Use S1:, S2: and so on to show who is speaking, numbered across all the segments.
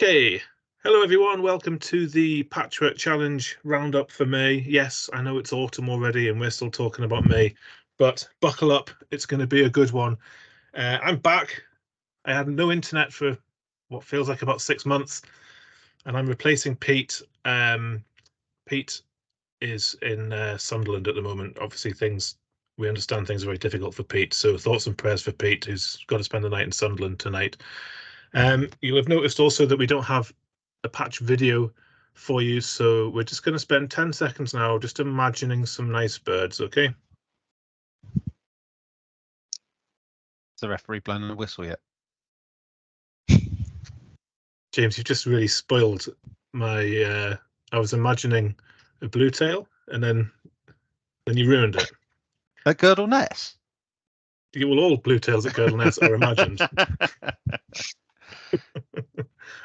S1: Okay, hello everyone. Welcome to the Patchwork Challenge roundup for May. Yes, I know it's autumn already and we're still talking about May, but buckle up, it's going to be a good one. I'm back. I had no internet for what feels like about 6 months, and I'm replacing Pete. Pete is in Sunderland at the moment. Obviously, we understand things are very difficult for Pete, so thoughts and prayers for Pete, who's got to spend the night in Sunderland tonight. You'll have noticed also that we don't have a patch video for you, so we're just going to spend 10 seconds now just imagining some nice birds, okay?
S2: Is the referee blowing the whistle yet?
S1: James, you've just really spoiled my I was imagining a blue tail and then you ruined it.
S2: A girdle nest?
S1: Well, all blue tails at girdle nests are imagined.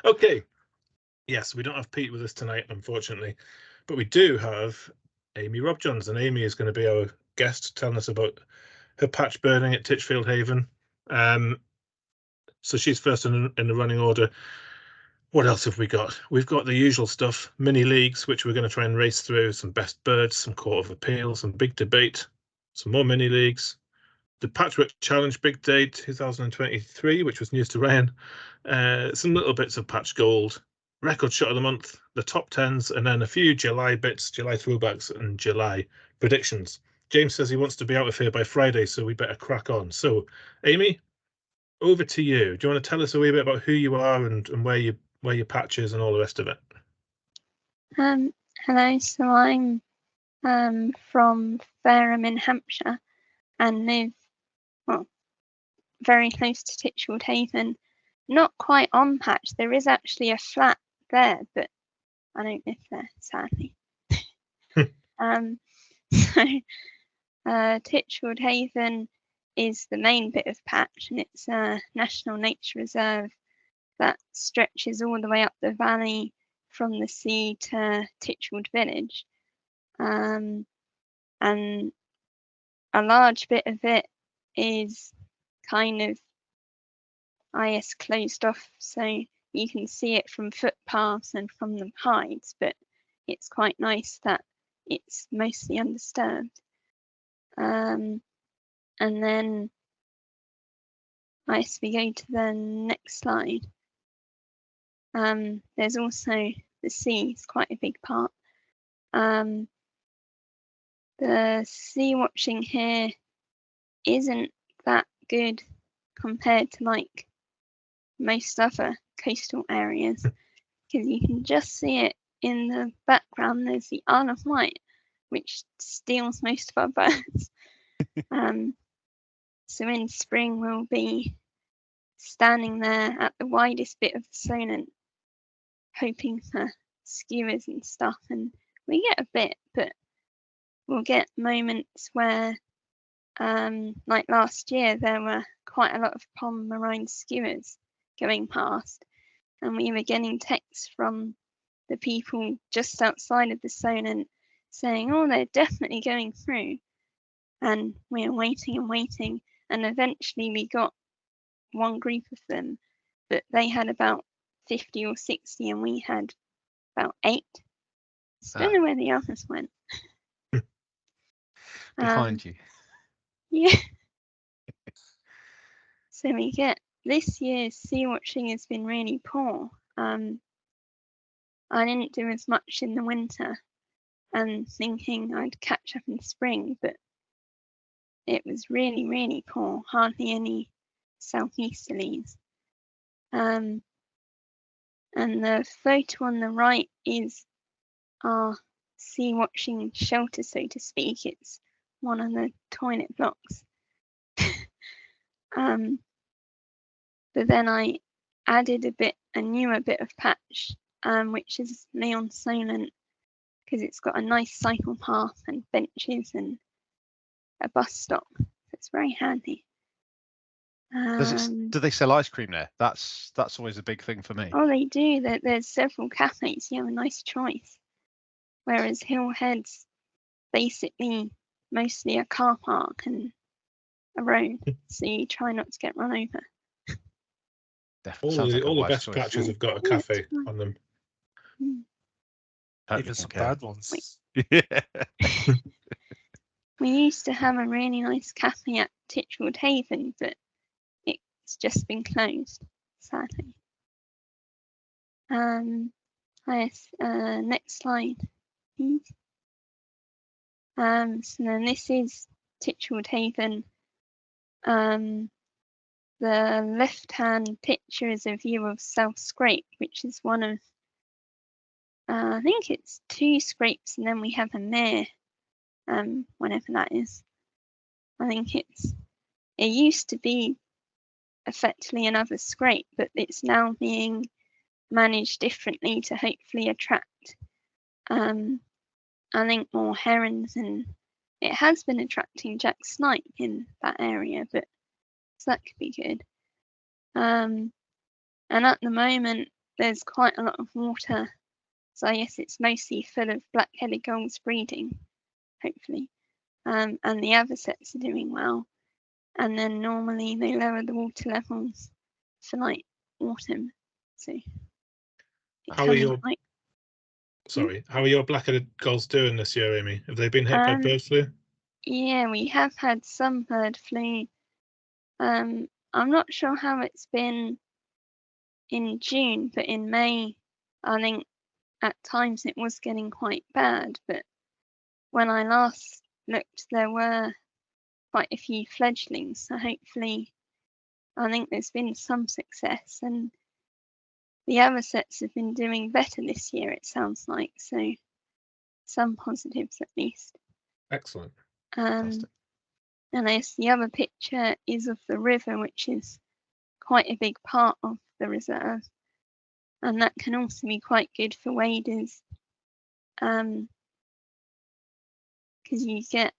S1: Okay. Yes, we don't have Pete with us tonight, unfortunately, but we do have Amy Robjohns, and Amy is going to be our guest, telling us about her patch birding at Titchfield Haven. So she's first in the running order. What else have we got? We've got the usual stuff, mini leagues, which we're going to try and race through, some best birds, some court of appeal, some big debate, some more mini leagues, the Patchwork Challenge Big Day 2023, which was news to Ryan, some little bits of patch gold, record shot of the month, the top 10s, and then a few July bits, July throwbacks and July predictions. James says he wants to be out of here by Friday, so we better crack on. So, Amy, over to you. Do you want to tell us a wee bit about who you are and where your patch is and all the rest of it?
S3: Hello, so I'm from Fareham in Hampshire and live very close to Titchfield Haven. Not quite on patch. There is actually a flat there, but I don't live there, sadly. Titchfield Haven is the main bit of patch, and it's a national nature reserve that stretches all the way up the valley from the sea to Titchfield village. And a large bit of it is kind of closed off, so you can see it from footpaths and from the hides, but it's quite nice that it's mostly undisturbed. And then we go to the next slide. There's also the sea, it's quite a big part. The sea watching here isn't that good compared to like most other coastal areas, because you can just see it in the background. There's the Isle of Wight, which steals most of our birds. So in spring we'll be standing there at the widest bit of the sonant, hoping for skewers and stuff, and we get a bit, but we'll get moments where, like last year, there were quite a lot of pond-marine skewers going past, and we were getting texts from the people just outside of the sonant saying, oh, they're definitely going through, and we were waiting and waiting, and eventually we got one group of them, but they had about 50 or 60 and we had about 8. So I don't know where the others went.
S2: Behind you.
S3: Yeah. So we get this year's sea watching has been really poor. I didn't do as much in the winter and thinking I'd catch up in spring, but it was really, really poor, hardly any southeasterlies. And the photo on the right is our sea watching shelter, so to speak. It's one of the toilet blocks. But then I added a newer bit of patch, which is Leon Solent, because it's got a nice cycle path and benches and a bus stop. It's very handy.
S2: Do they sell ice cream there? That's always a big thing for me.
S3: Oh, they do. There's several cafes. You have a nice choice. Whereas Hillhead's basically mostly a car park and a road, so you try not to get run over.
S2: Definitely sounds like a
S1: All the
S2: wise
S1: best
S2: choice.
S1: patches have got a
S3: Yeah, it's
S1: cafe
S3: fine.
S1: on them.
S2: Totally
S4: Even some
S2: concur.
S4: bad ones.
S2: Yeah.
S3: We used to have a really nice cafe at Titchfield Haven, but it's just been closed, sadly. Yes, next slide, please. So then this is Titchfield Haven. The left-hand picture is a view of South Scrape, which is one of, I think it's 2 scrapes, and then we have a mere, whenever that is. I think it used to be effectively another scrape, but it's now being managed differently to hopefully attract, I think, more herons, and it has been attracting jack snipe in that area, but so that could be good. And at the moment, there's quite a lot of water, so I guess it's mostly full of black-headed gulls breeding, hopefully. And the avocets are doing well. And then normally they lower the water levels for like autumn. So
S1: How are your black-headed gulls doing this year, Amy? Have they been hit by bird flu?
S3: Yeah, we have had some bird flu. I'm not sure how it's been in June, but in May, I think at times it was getting quite bad. But when I last looked, there were quite a few fledglings. So hopefully, I think there's been some success, and the avocets have been doing better this year, it sounds like. So some positives at least.
S1: Excellent.
S3: And I guess the other picture is of the river, which is quite a big part of the reserve, and that can also be quite good for waders, because you get,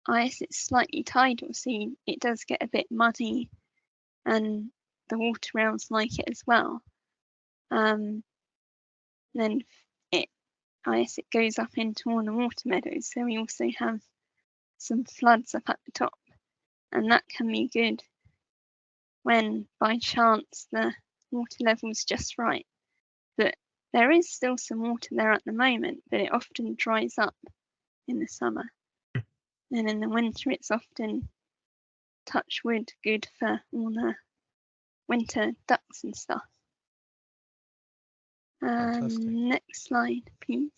S3: I guess it's slightly tidal, so it does get a bit muddy, and the water rails like it as well. Then I guess it goes up into all the water meadows, so we also have some floods up at the top, and that can be good when by chance the water level's just right. But there is still some water there at the moment, but it often dries up in the summer. And in the winter it's often, touch wood, good for all the winter ducks and stuff. Next slide, please.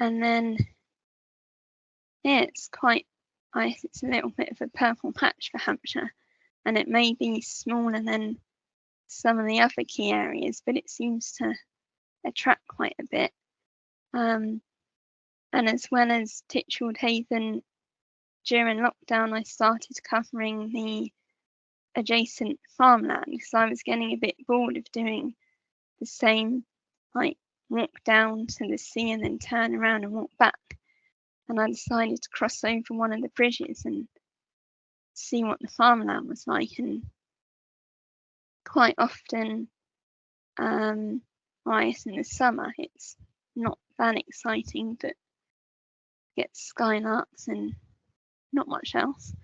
S3: And then yeah, it's quite, I guess it's a little bit of a purple patch for Hampshire, and it may be smaller than some of the other key areas, but it seems to attract quite a bit. And as well as Titchfield Haven, during lockdown, I started covering the adjacent farmland because I was getting a bit bored of doing the same, like walk down to the sea and then turn around and walk back. And I decided to cross over one of the bridges and see what the farmland was like. And quite often, I guess in the summer, it's not that exciting, but get skylarks and not much else.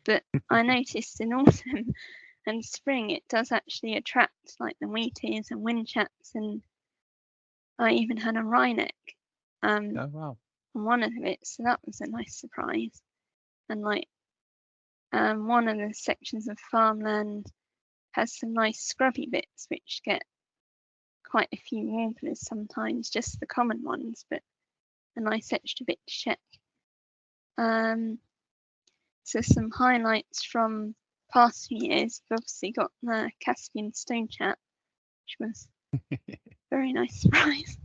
S3: But I noticed in autumn and spring, it does actually attract like the wheatears and whinchats, and I even had a wryneck
S2: Oh wow.
S3: on one of it, so that was a nice surprise. And like one of the sections of farmland has some nice scrubby bits which get quite a few warblers sometimes, just the common ones, but a nice extra bit to check. So some highlights from past years, we've obviously got the Caspian Stonechat, which was a very nice surprise.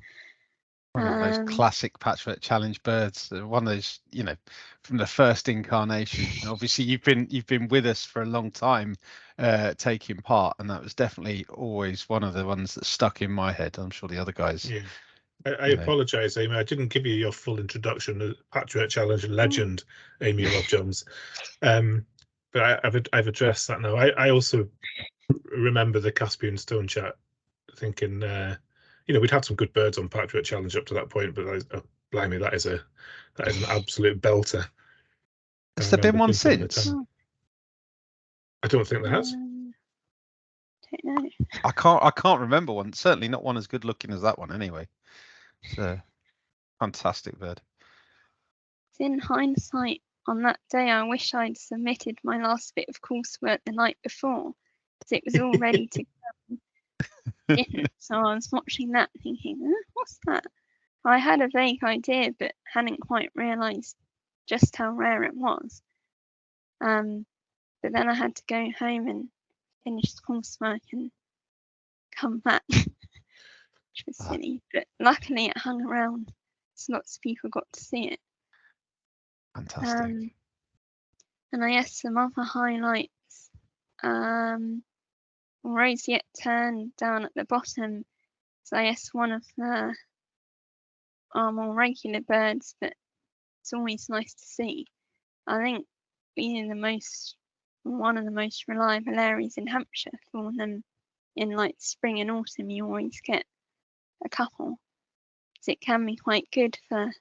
S2: One of those classic Patchwork Challenge birds. One of those, you know, from the first incarnation. Obviously, you've been with us for a long time, taking part, and that was definitely always one of the ones that stuck in my head. I'm sure the other guys.
S1: Yeah. I apologise, Amy. I didn't give you your full introduction to Patchwork Challenge legend, Amy Robjohns. But I've addressed that now. I also remember the Caspian Stonechat, thinking, we'd had some good birds on Patchwork Challenge up to that point, but blimey, that is an absolute belter.
S2: Has there been one since?
S1: I don't think there has.
S3: Don't know.
S2: I can't remember one. Certainly not one as good looking as that one. Anyway, it's a fantastic bird.
S3: In hindsight, on that day, I wish I'd submitted my last bit of coursework the night before, because it was all ready to go. Didn't, so I was watching that thinking, what's that? I had a vague idea, but hadn't quite realised just how rare it was. But then I had to go home and finish coursework and come back, which was silly. But luckily it hung around, so lots of people got to see it.
S2: Fantastic.
S3: And I guess some other highlights. Roseate Tern down at the bottom. So I guess one of the more regular birds, but it's always nice to see. I think being one of the most reliable areas in Hampshire for them in like spring and autumn, you always get a couple. So it can be quite good for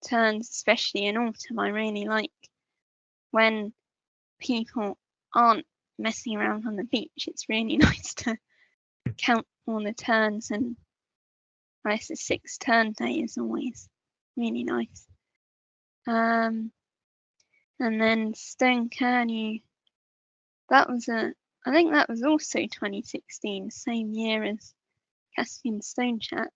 S3: terns, especially in autumn. I really like when people aren't messing around on the beach. It's really nice to count all the terns, and I guess the 6 tern day is always really nice. And then Stonechat, I think that was also 2016, same year as Caspian Stonechat.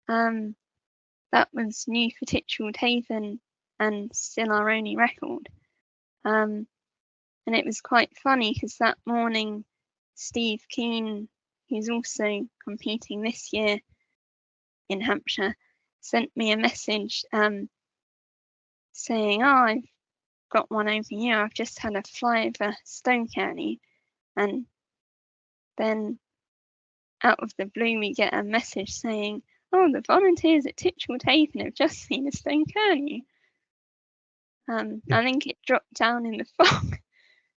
S3: That was new for Titchfield Haven and still our only record. And it was quite funny because that morning, Steve Keane, who's also competing this year in Hampshire, sent me a message saying, I've got one over here. I've just had a fly over Stonechat. And then out of the blue, we get a message saying, oh, the volunteers at Titchfield Haven have just seen a Stonechat. I think it dropped down in the fog.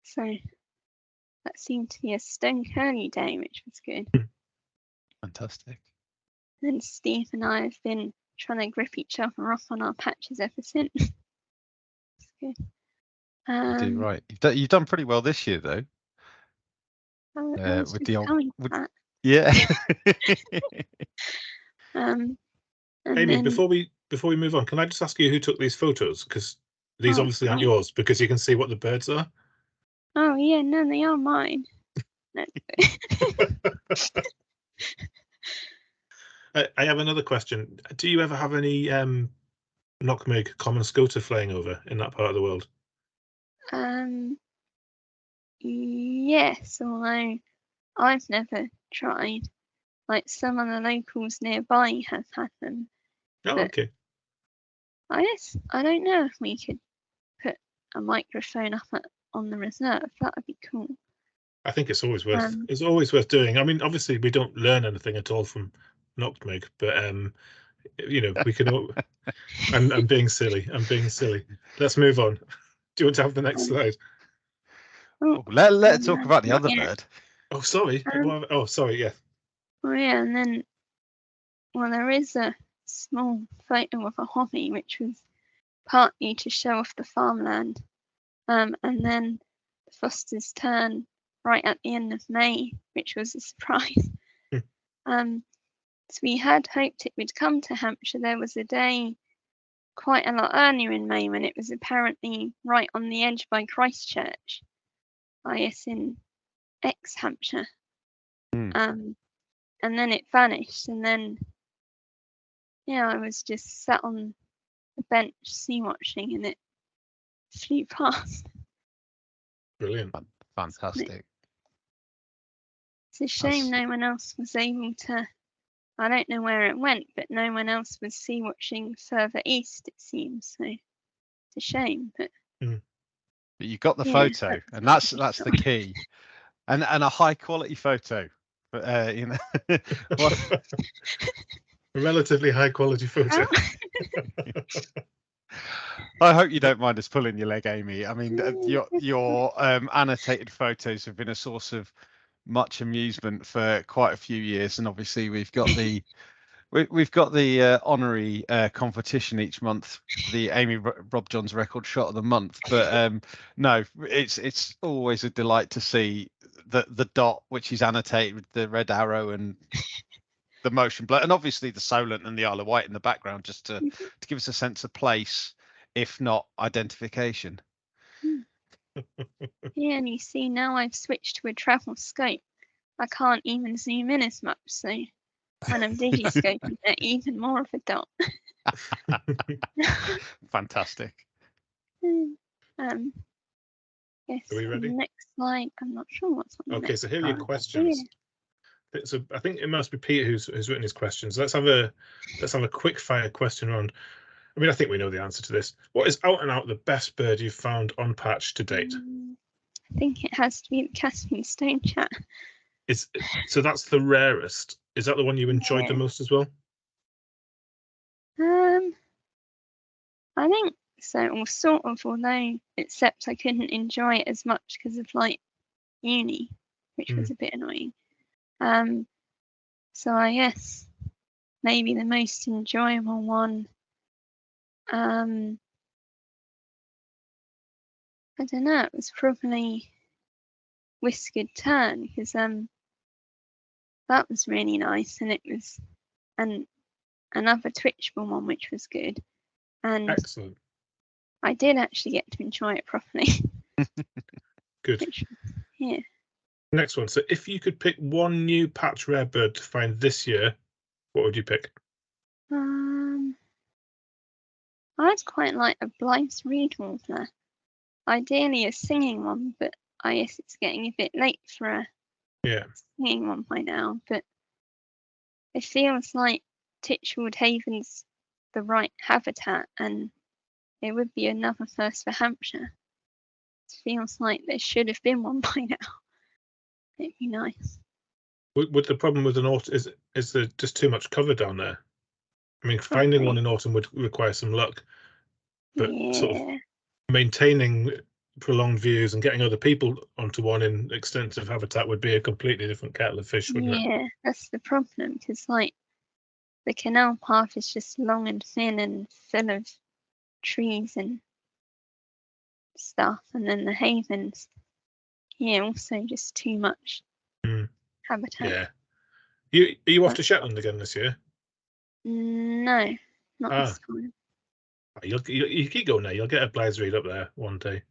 S3: So that seemed to be a Stonechat day, which was good.
S2: Fantastic.
S3: And Steve and I have been trying to grip each other off on our patches ever since. It's good.
S2: You do right. You've done pretty well this year, though. With the old, yeah.
S3: And
S1: Amy,
S3: then,
S1: before we move on, can I just ask you who took these photos? Because these obviously aren't yours, because you can see what the birds are.
S3: Oh yeah, no, they are mine.
S1: I have another question. Do you ever have any knockmig common scoter flying over in that part of the world?
S3: Yes, although I've never tried. Like some of the locals nearby have had them.
S1: Oh, okay.
S3: I don't know if we could put a microphone up on the reserve. That would be cool.
S1: I think it's always worth doing. I mean, obviously we don't learn anything at all from knockmig, but you know, we can. I'm being silly. Let's move on. Do you want to have the next slide?
S2: Let's talk about the other bird.
S1: Oh, sorry. Sorry. Yeah.
S3: Oh yeah, and then there is a small photo of a hobby, which was partly to show off the farmland, and then the Foster's Tern right at the end of May, which was a surprise. So we had hoped it would come to Hampshire. There was a day quite a lot earlier in May when it was apparently right on the edge by Christchurch, I guess in ex-Hampshire. And then it vanished, and then I was just sat on the bench sea watching, and it flew past.
S1: Brilliant.
S2: Fantastic.
S3: It's a shame no one else was able to. I don't know where it went, but no one else was sea watching further east, it seems. So it's a shame, but
S2: you got the photo, and that's the key, and a high quality photo. But you know,
S1: a relatively high quality photo.
S2: I hope you don't mind us pulling your leg, Amy. I mean, your annotated photos have been a source of much amusement for quite a few years, and obviously we've got the We've got the honorary competition each month, the Amy Robjohns record shot of the month. But no, it's always a delight to see the dot, which is annotated with the red arrow and the motion blur, and obviously the Solent and the Isle of Wight in the background, just to give us a sense of place, if not identification.
S3: Yeah, and you see now I've switched to a travel scope. I can't even zoom in as much, so when I'm digiscoping, they're even more of a dot.
S2: Fantastic.
S3: Yes.
S1: Are we ready?
S3: Next slide. I'm not sure what's on.
S1: Okay, so here are your questions. So I think it must be Pete who's written his questions. Let's have a quick fire question round. I mean, I think we know the answer to this. What is out and out the best bird you've found on patch to date?
S3: I think it has to be the Caspian Stonechat.
S1: So that's the rarest. Is that the one you enjoyed the most as well?
S3: I think so, or sort of, although except I couldn't enjoy it as much because of like uni, which was a bit annoying. So I guess maybe the most enjoyable one. I don't know. It was probably Whiskered Tern, because that was really nice, and it was another Twitchable one which was good, and
S1: excellent.
S3: I did actually get to enjoy it properly.
S1: Good.
S3: Yeah. Next
S1: one. So if you could pick one new patch rare bird to find this year, what would you pick?
S3: I'd quite like a Blythe's reed warbler. Ideally a singing one, but I guess it's getting a bit late for a singing one by now. But it feels like Titchfield Haven's the right habitat, and it would be another first for Hampshire. It feels like there should have been one by now. It'd be nice.
S1: Would the problem with an autumn is there just too much cover down there? I mean, finding one in autumn would require some luck, but sort of maintaining prolonged views and getting other people onto one in extensive habitat would be a completely different kettle of fish, wouldn't it?
S3: Yeah, that's the problem, because like the canal path is just long and thin and full of trees and stuff, and then the havens, also just too much habitat.
S1: Yeah. Are you off to Shetland again this year?
S3: No, not this time.
S1: You keep going now. You'll get a Blythe's reed up there one day.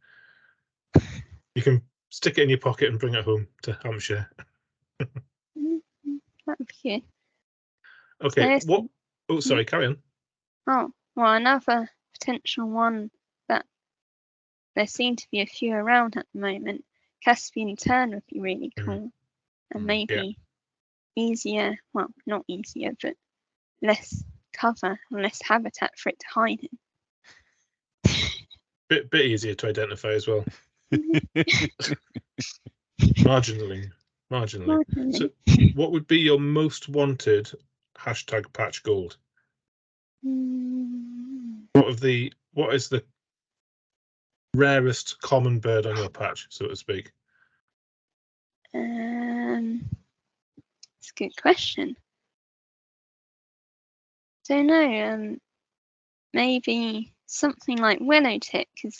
S1: You can stick it in your pocket and bring it home to Hampshire.
S3: That would be good.
S1: Okay. What? Oh, sorry. Carry on.
S3: Oh, well, another potential one that there seem to be a few around at the moment. Caspian Tern would be really cool, and maybe easier. Well, not easier, but less cover and less habitat for it to hide in.
S1: Bit easier to identify as well. Marginally. So, what would be your most wanted #patch gold? What is the rarest common bird on your patch, so to speak?
S3: It's a good question. Don't know. Maybe something like willow tit, because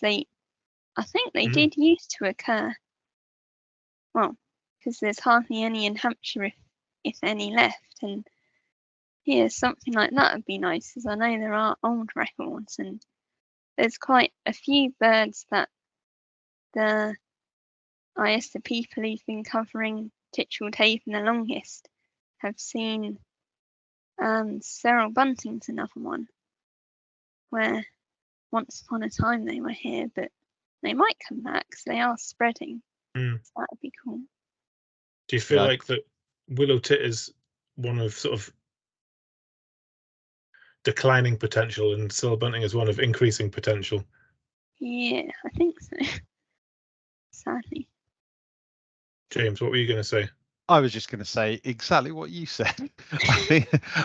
S3: I think they did used to occur. Well, because there's hardly any in Hampshire, if any left, and something like that would be nice, as I know there are old records, and there's quite a few birds that the people who've been covering Titchfield Haven the longest have seen. Cyril Bunting's another one, where once upon a time they were here, but they might come back because they are spreading. So that would be cool.
S1: Do you feel like that willow tit is one of sort of declining potential and Cyril Bunting is one of increasing potential?
S3: Yeah, I think so. Sadly.
S1: James, what were you going to say?
S2: I was just going to say exactly what you said.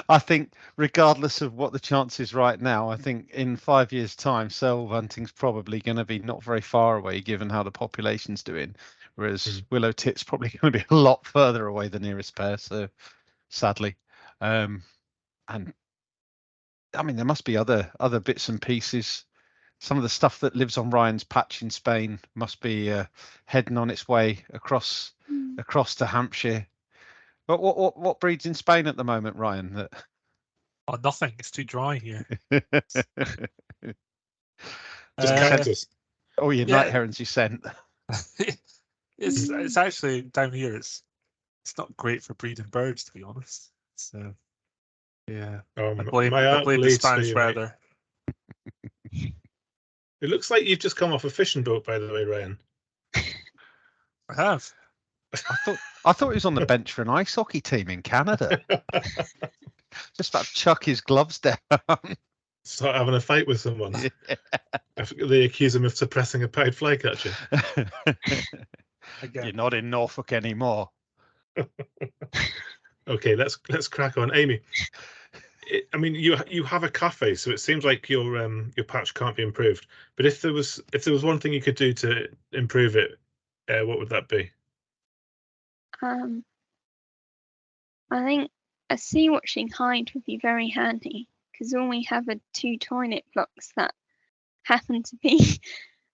S2: I think regardless of what the chance is right now, I think in 5 years' time, Cyril Bunting's probably going to be not very far away, given how the population's doing. Whereas willow tit's probably going to be a lot further away, the nearest pair. So sadly, And I mean, there must be other bits and pieces. Some of the stuff that lives on Ryan's patch in Spain must be heading on its way across to Hampshire. But what breeds in Spain at the moment, Ryan?
S4: Oh, nothing. It's too dry here.
S1: Just cactus.
S2: Oh, your night herons you sent.
S4: It's actually down here. It's not great for breeding birds, to be honest. So yeah, I blame the Spanish weather.
S1: It looks like you've just come off a fishing boat, by the way, Ryan.
S4: I have.
S2: I thought he was on the bench for an ice hockey team in Canada. Just about to chuck his gloves down.
S1: Start having a fight with someone. Yeah. They accuse him of suppressing a pied flycatcher.
S2: You're not in Norfolk anymore.
S1: Okay, let's crack on, Amy. I mean, you have a cafe, so it seems like your patch can't be improved. But if there was one thing you could do to improve it, what would that be?
S3: I think a sea watching hide would be very handy, because all we have are 2 toilet blocks that happen to be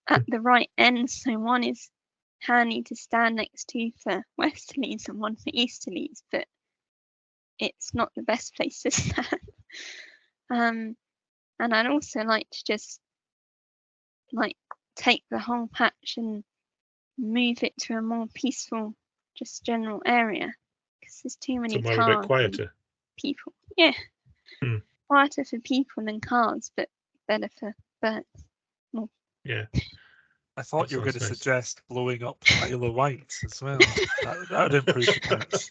S3: at the right end. So one is handy to stand next to for westerlies and one for easterlies, but it's not the best place to stand. And I'd also like to just take the whole patch and move it to a more peaceful, just general area, because there's too many cars.
S1: A bit quieter.
S3: People, yeah. Quieter for people than cars, but better for birds. More.
S1: Yeah.
S4: I thought you were going to suggest blowing up Isle of Wight as well. that would improve the patch.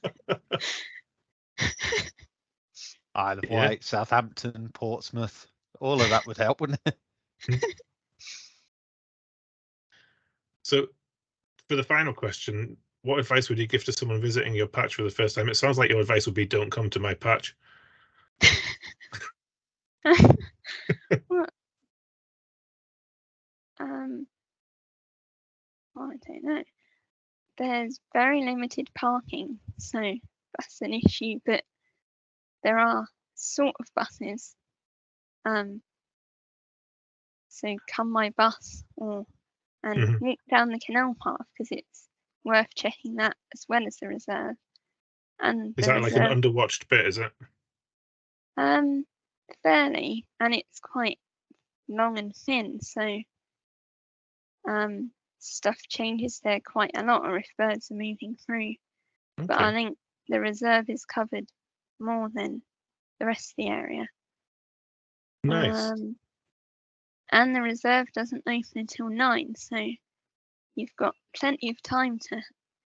S2: Isle of Wight, Southampton, Portsmouth, all of that would help, wouldn't it?
S1: So, for the final question, what advice would you give to someone visiting your patch for the first time? It sounds like your advice would be, don't come to my patch.
S3: I don't know. There's very limited parking, so that's an issue, but there are sort of buses. So come by bus and walk down the canal path, because it's worth checking that as well as the reserve. And
S1: is that like an underwatched bit, is it?
S3: Fairly, and it's quite long and thin, so stuff changes there quite a lot, or if birds are moving through. Okay. But I think the reserve is covered more than the rest of the area.
S1: Nice.
S3: And the reserve doesn't open until 9, so you've got plenty of time to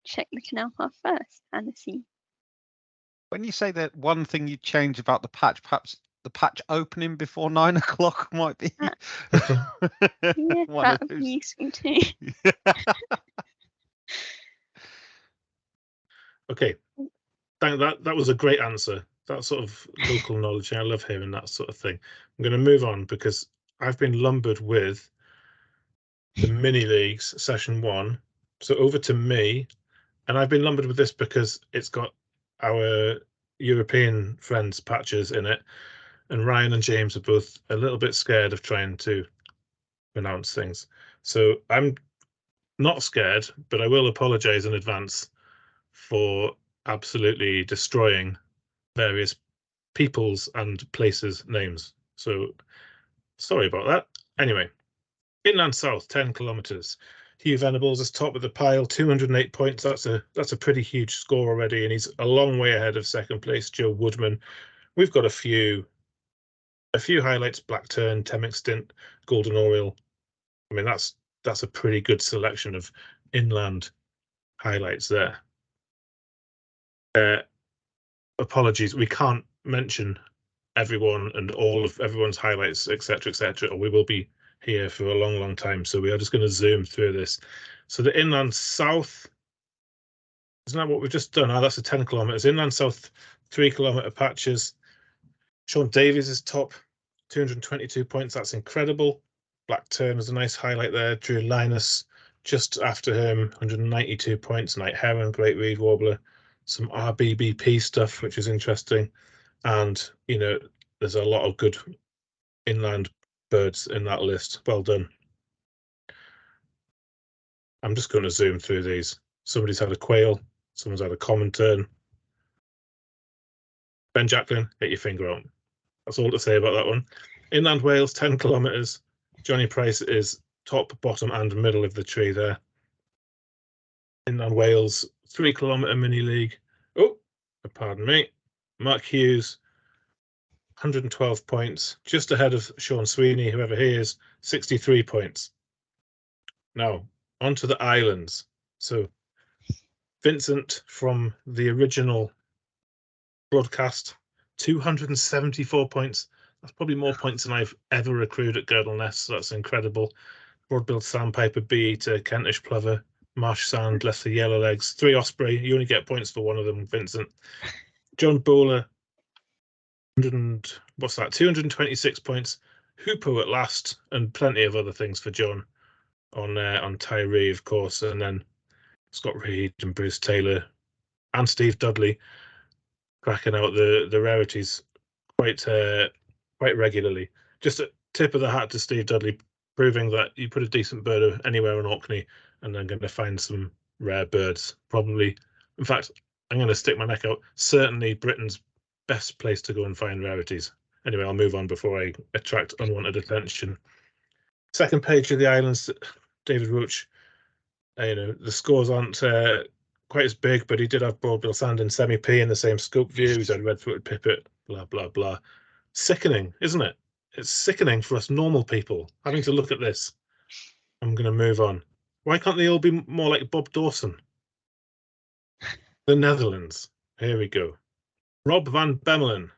S3: check the canal path first and the sea.
S2: When you say that one thing you change about the patch, perhaps the patch opening before 9 o'clock might be.
S3: Yeah, that would be useful too.
S1: Okay, that was a great answer. That sort of local knowledge, I love hearing that sort of thing. I'm going to move on because I've been lumbered with the mini leagues session 1. So over to me, and I've been lumbered with this because it's got our European friends patches in it. And Ryan and James are both a little bit scared of trying to pronounce things. So I'm not scared, but I will apologize in advance for absolutely destroying various people's and places' names. So sorry about that. Anyway, inland south, 10 kilometers. Hugh Venables is top of the pile, 208 points. That's a pretty huge score already, and he's a long way ahead of second place, Joe Woodman. We've got a few highlights: Black Tern, Temming Stint, Golden Oriole. I mean, that's a pretty good selection of inland highlights there. Apologies, we can't mention everyone and all of everyone's highlights, etc., or we will be here for a long time. So we are just going to zoom through this. So the inland south, isn't that what we've just done? Oh, that's the 10 kilometers. Inland south, 3 kilometer patches. Sean Davies is top, 222 points. That's incredible. Black Tern is a nice highlight there. Drew Linus just after him, 192 points. Night Heron, Great Reed Warbler, some RBBP stuff, which is interesting. And, you know, there's a lot of good inland birds in that list. Well done. I'm just going to zoom through these. Somebody's had a quail. Someone's had a common tern. Ben Jacklin, get your finger out. That's all to say about that one. Inland Wales, 10 kilometres. Johnny Price is top, bottom, and middle of the tree there. Inland Wales, 3 kilometre mini league. Oh, pardon me. Mark Hughes, 112 points, just ahead of Sean Sweeney, whoever he is, 63 points. Now, on to the islands. So, Vincent from the original broadcast, 274 points. That's probably more points than I've ever accrued at Girdleness. So that's incredible. Broadbilled Sandpiper, Bee-Eater, Kentish Plover, Marsh Sand, Lesser Yellowlegs, 3 Osprey. You only get points for one of them, Vincent. John Bowler, 226 points. Hoopo at last, and plenty of other things for John on Tyree, of course, and then Scott Reed and Bruce Taylor and Steve Dudley cracking out the rarities quite regularly. Just a tip of the hat to Steve Dudley, proving that you put a decent bird anywhere in Orkney and then going to find some rare birds. Probably, in fact, I'm going to stick my neck out. Certainly Britain's best place to go and find rarities. Anyway, I'll move on before I attract unwanted attention. Second page of the islands, David Roach. You know, the scores aren't quite as big, but he did have broadbill sand and semi-P in the same scope view. He's had red-footed pipit, blah, blah, blah. Sickening, isn't it? It's sickening for us normal people having to look at this. I'm going to move on. Why can't they all be more like Bob Dawson? The Netherlands. Here we go. Rob van Bemmelen.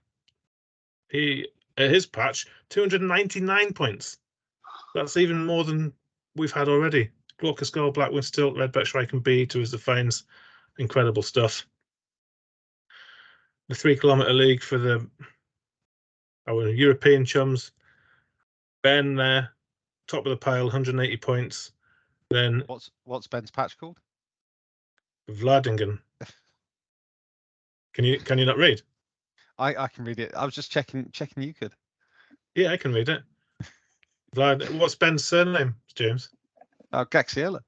S1: His patch, 299 points. That's even more than we've had already. Glaucus Skull, Blackwood Stilt, Redback Shrike and Bee to his defines. Incredible stuff. The 3 kilometre league for our European chums. Ben there, top of the pile, 180 points. Then
S2: what's Ben's patch called?
S1: Vladingen. Can you not read?
S2: I can read it. I was just checking you could.
S1: Yeah, I can read it. Vlad, what's Ben's surname, James?
S2: Gaxiella.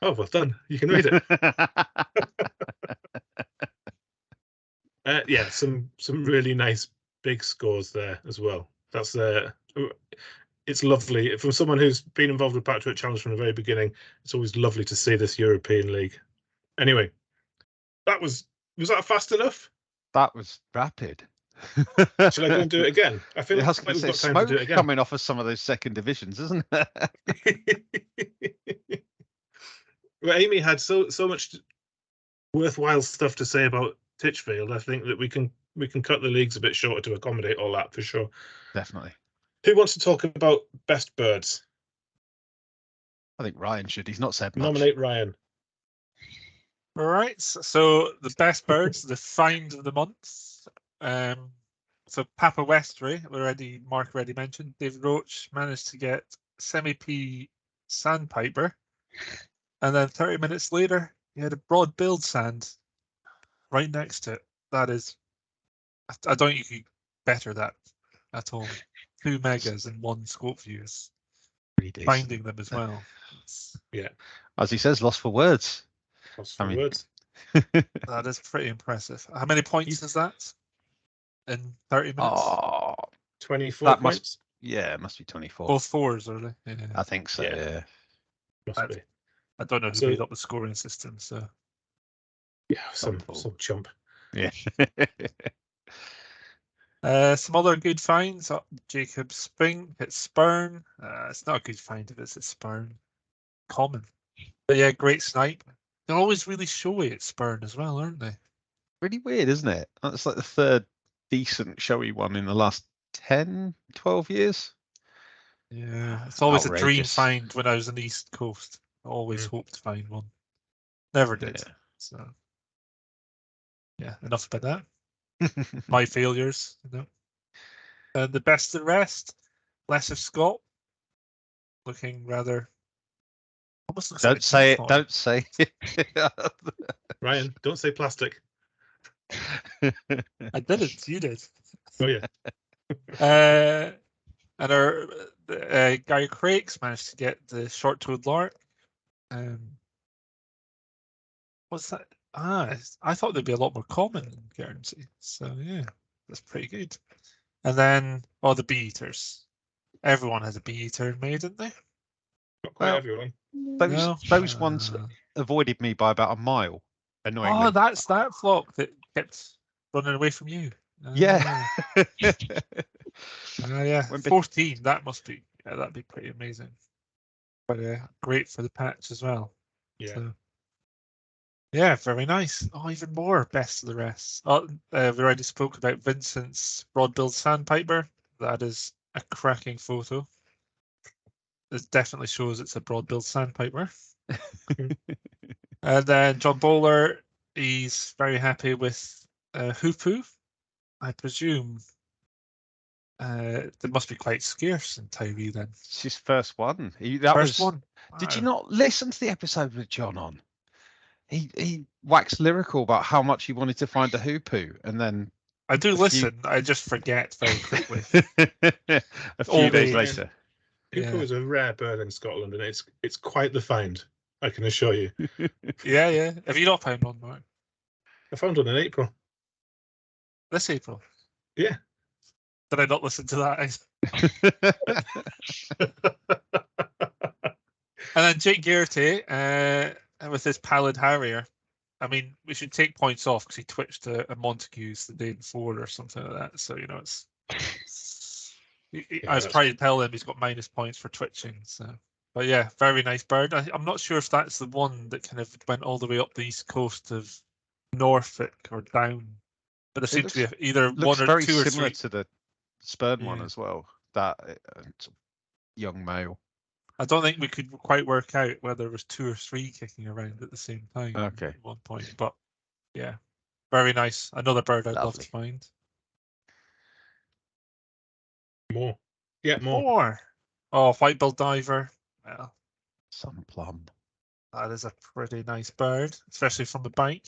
S1: Oh, well done. You can read it. Yeah, some really nice big scores there as well. That's it's lovely from someone who's been involved with Patchwork Challenge from the very beginning. It's always lovely to see this European League. Anyway, was that fast enough?
S2: That was rapid.
S1: Shall I go and do it again? I feel like we've got time to do it again.
S2: Coming off of some of those second divisions, isn't it?
S1: Well, Amy had so much worthwhile stuff to say about Titchfield. I think that we can cut the leagues a bit shorter to accommodate all that for sure.
S2: Definitely.
S1: Who wants to talk about best birds?
S2: I think Ryan should. He's not said much.
S1: Nominate Ryan.
S4: All right. So the best birds, the find of the month. So Papa Westray, Mark already mentioned. David Roach managed to get semi-P sandpiper, and then 30 minutes later, he had a broad-billed sand right next to it. That is, I don't think you could better that at all. 2 megas in one scope view is finding them as well.
S1: Yeah,
S2: as he says, lost for words.
S1: Words.
S4: That is pretty impressive. How many points is that in 30 minutes?
S2: Oh,
S1: 24 points.
S2: It must be 24.
S4: Both fours, are they? Yeah.
S2: I think so. Yeah.
S1: Must be.
S4: I don't know who made up the scoring system, so
S1: yeah, some chump.
S2: Yeah.
S4: Some other good finds. Jacob Spring at Spurn. It's not a good find if it's at Spurn. Common. But yeah, great snipe. They're always really showy at Spurn as well, aren't they?
S2: Really weird, isn't it? That's like the third decent showy one in the last 10, 12 years.
S4: Yeah, it's always a dream find when I was on the East Coast. I always hoped to find one. Never did. Yeah. So yeah, enough about that. My failures, And the best of the rest, Lesser Scott, looking rather. Almost looks
S2: don't say it. Don't say it.
S1: Ryan, don't say plastic.
S4: I didn't. You did.
S1: Oh yeah.
S4: And our Gary Craig's managed to get the short-toed lark. What's that? I thought they'd be a lot more common in Guernsey. So yeah, that's pretty good. And then the bee eaters. Everyone has a bee eater in May, didn't they?
S1: Not quite
S2: Well,
S1: everyone.
S2: Those ones avoided me by about a mile. Annoyingly.
S4: Oh, that's that flock that kept running away from you.
S2: Yeah.
S4: Yeah. 14. That must be. Yeah, that'd be pretty amazing. But great for the patch as well.
S1: Yeah.
S4: So, yeah, very nice. Oh, even more best of the rest. Oh, we already spoke about Vincent's broad-billed sandpiper. That is a cracking photo. It definitely shows it's a broad-billed sandpiper. And then John Bowler, he's very happy with Hoopoe. I presume they must be quite scarce in Tyree then.
S2: It's his first one.
S4: First one.
S2: Did you not listen to the episode with John on? He waxed lyrical about how much he wanted to find a Hoopoe, and then
S4: I do listen. I just forget very quickly.
S2: a few days later.
S1: Hoopoe is a rare bird in Scotland, and it's quite the find, I can assure you.
S4: Yeah. Have you not found one, Mark?
S1: I found one in April.
S4: This April?
S1: Yeah.
S4: Did I not listen to that? And then Jake Geraghty, with his Pallid Harrier. I mean, we should take points off because he twitched a Montague's the day before or something like that. So, it's... I was trying to tell him he's got minus points for twitching. So, but yeah, very nice bird. I'm not sure if that's the one that kind of went all the way up the east coast of Norfolk or down. But there seems to be either one or
S2: very
S4: two or
S2: similar
S4: three.
S2: to the Spurn one as well. That young male.
S4: I don't think we could quite work out whether there was 2 or 3 kicking around at the same time.
S2: Okay.
S4: At one point, but yeah, very nice. Another bird I'd love to find.
S1: More. Yeah, more.
S4: More. Oh, white-billed diver. Well,
S2: Sun plum.
S4: that is a pretty nice bird, especially from the bike.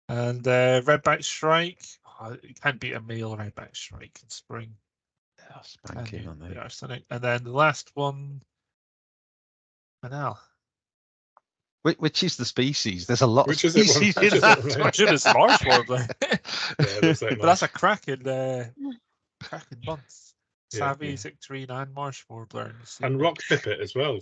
S4: And redback shrike. Oh, you can't beat a male redback shrike in spring.
S2: Yeah, spanking on there.
S4: And then the last one. Manel.
S2: Which is the species? There's a lot of species in
S1: that.
S2: that.
S4: I should have marsh warbler.
S1: But
S4: that's a cracking month.
S1: Yeah,
S4: Savvy, Victorine, and marsh warbler.
S1: And rock pipit as well.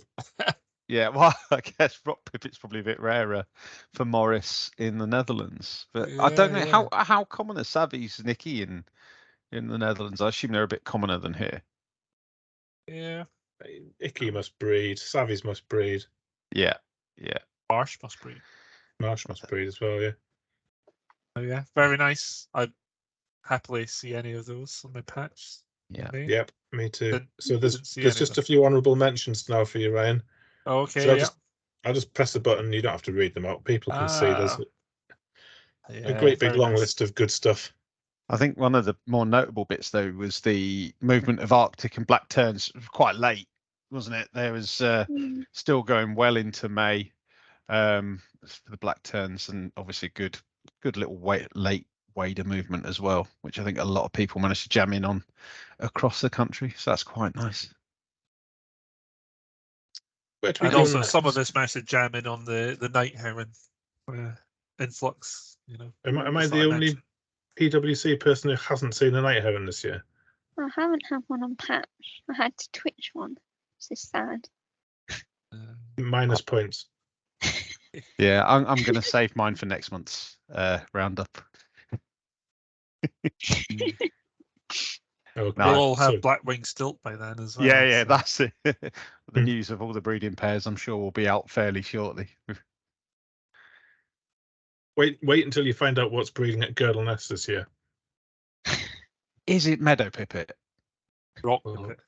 S2: Yeah, well, I guess rock pipit's probably a bit rarer for Morris in the Netherlands, but I don't know how common are savvies, Nicky, in the Netherlands. I assume they're a bit commoner than here.
S4: Yeah.
S1: Icky must breed. Savvies must breed.
S2: Yeah.
S4: Marsh must breed.
S1: Marsh must breed as well, yeah.
S4: Oh yeah, very nice. I'd happily see any of those on my patch.
S2: Yeah.
S1: Yep, me too. So there's just a few honourable mentions now for you, Ryan.
S4: Okay.
S1: So I'll just press the button. You don't have to read them out. People can see there's a great big long list of good stuff.
S2: I think one of the more notable bits, though, was the movement of Arctic and black terns. Quite late, wasn't it? There was still going well into May for the black terns, and obviously good little late wader movement as well, which I think a lot of people managed to jam in on across the country. So that's quite nice.
S4: And also some of us managed to jam in on the night heron influx.
S1: Am I the only PWC person who hasn't seen a night heron this year?
S3: I haven't had one on patch. I had to twitch one. This is sad.
S1: Minus points.
S2: Yeah, I'm going to save mine for next month's roundup.
S1: Okay.
S4: We'll all have black-winged stilt by then as well.
S2: Yeah, that's it. The news of all the breeding pairs, I'm sure, will be out fairly shortly.
S1: Wait until you find out what's breeding at Girdle Nest this year.
S2: Is it meadow pipit?
S4: Rock pipit.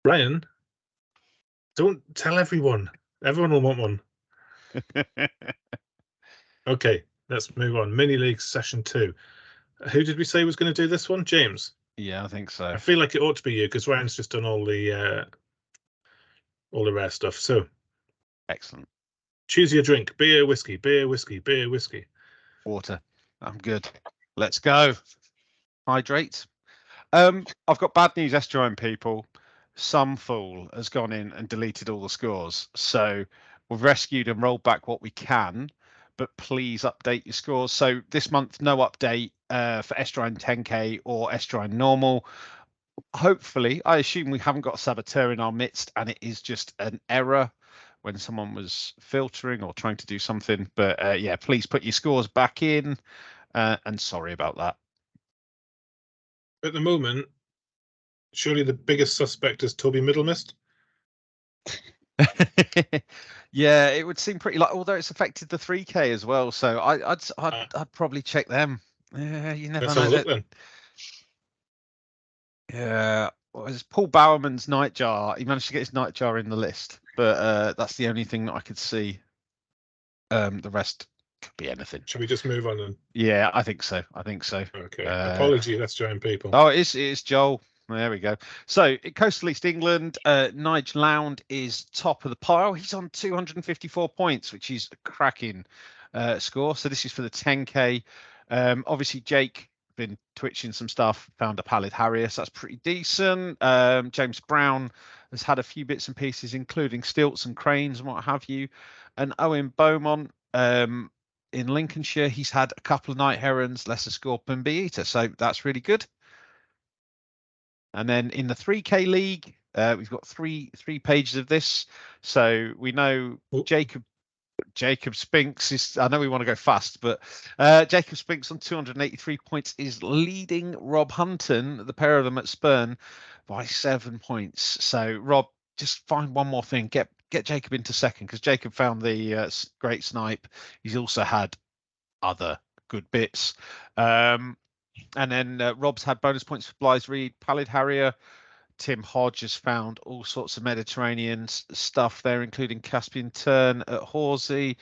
S1: Ryan, don't tell everyone. Everyone will want one. Okay, let's move on. Mini League Session 2. Who did we say was going to do this one? James?
S2: Yeah, I think so.
S1: I feel like it ought to be you because Ryan's just done all the rare stuff. So,
S2: excellent.
S1: Choose your drink. Beer, whiskey, beer, whiskey, beer, whiskey.
S2: Water. I'm good. Let's go. hydrate. I've got bad news, Estuarine people. Some fool has gone in and deleted all the scores. So we've rescued and rolled back what we can, but please update your scores. So this month, no update for Estuarine 10K or Estuarine normal. Hopefully, I assume we haven't got a saboteur in our midst and it is just an error when someone was filtering or trying to do something. But yeah, please put your scores back in and sorry about that.
S1: At the moment, surely the biggest suspect is Toby Middlemist.
S2: Yeah, it would seem pretty like, although it's affected the 3K as well. So I'd probably check them. Yeah, you never
S1: Let's
S2: know.
S1: have a look then.
S2: Yeah, well, it's Paul Bowerman's Nightjar. He managed to get his Nightjar in the list, but that's the only thing that I could see. The rest could be anything.
S1: Should we just move on then?
S2: Yeah, I think so. I think so.
S1: Okay. Apology, let's join people.
S2: Oh, it's Joel. There we go. So coastal East England, Nigel Lound is top of the pile. He's on 254 points, which is a cracking score. So this is for the 10K. Obviously, Jake been twitching some stuff, found a Pallid Harrier, so that's pretty decent. James Brown has had a few bits and pieces, including stilts and cranes and what have you. And Owen Beaumont in Lincolnshire, he's had a couple of night herons, lesser scorpion bee eater, so that's really good. And then in the 3K league, we've got three pages of this. So we know Jacob Spinks is, I know we want to go fast, but Jacob Spinks on 283 points is leading Rob Hunton, the pair of them at Spurn, by 7 points. So Rob, just find one more thing, get Jacob into second, because Jacob found the great snipe. He's also had other good bits. And then Rob's had bonus points for Blythe Reed, Pallid Harrier. Tim Hodge has found all sorts of Mediterranean stuff there, including Caspian Tern at Horsey.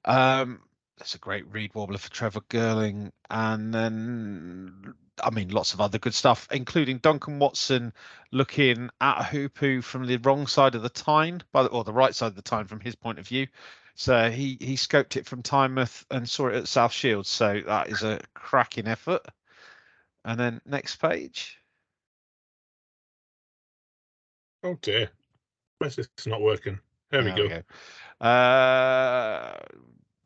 S2: That's a great reed wobbler for Trevor Girling. And then, I mean, lots of other good stuff, including Duncan Watson looking at a hoopoo from the wrong side of the Tyne, or the right side of the Tyne from his point of view. So he scoped it from Tynemouth and saw it at South Shields. So that is a cracking effort. And then next page.
S1: Oh dear. Where's this not working? There we go.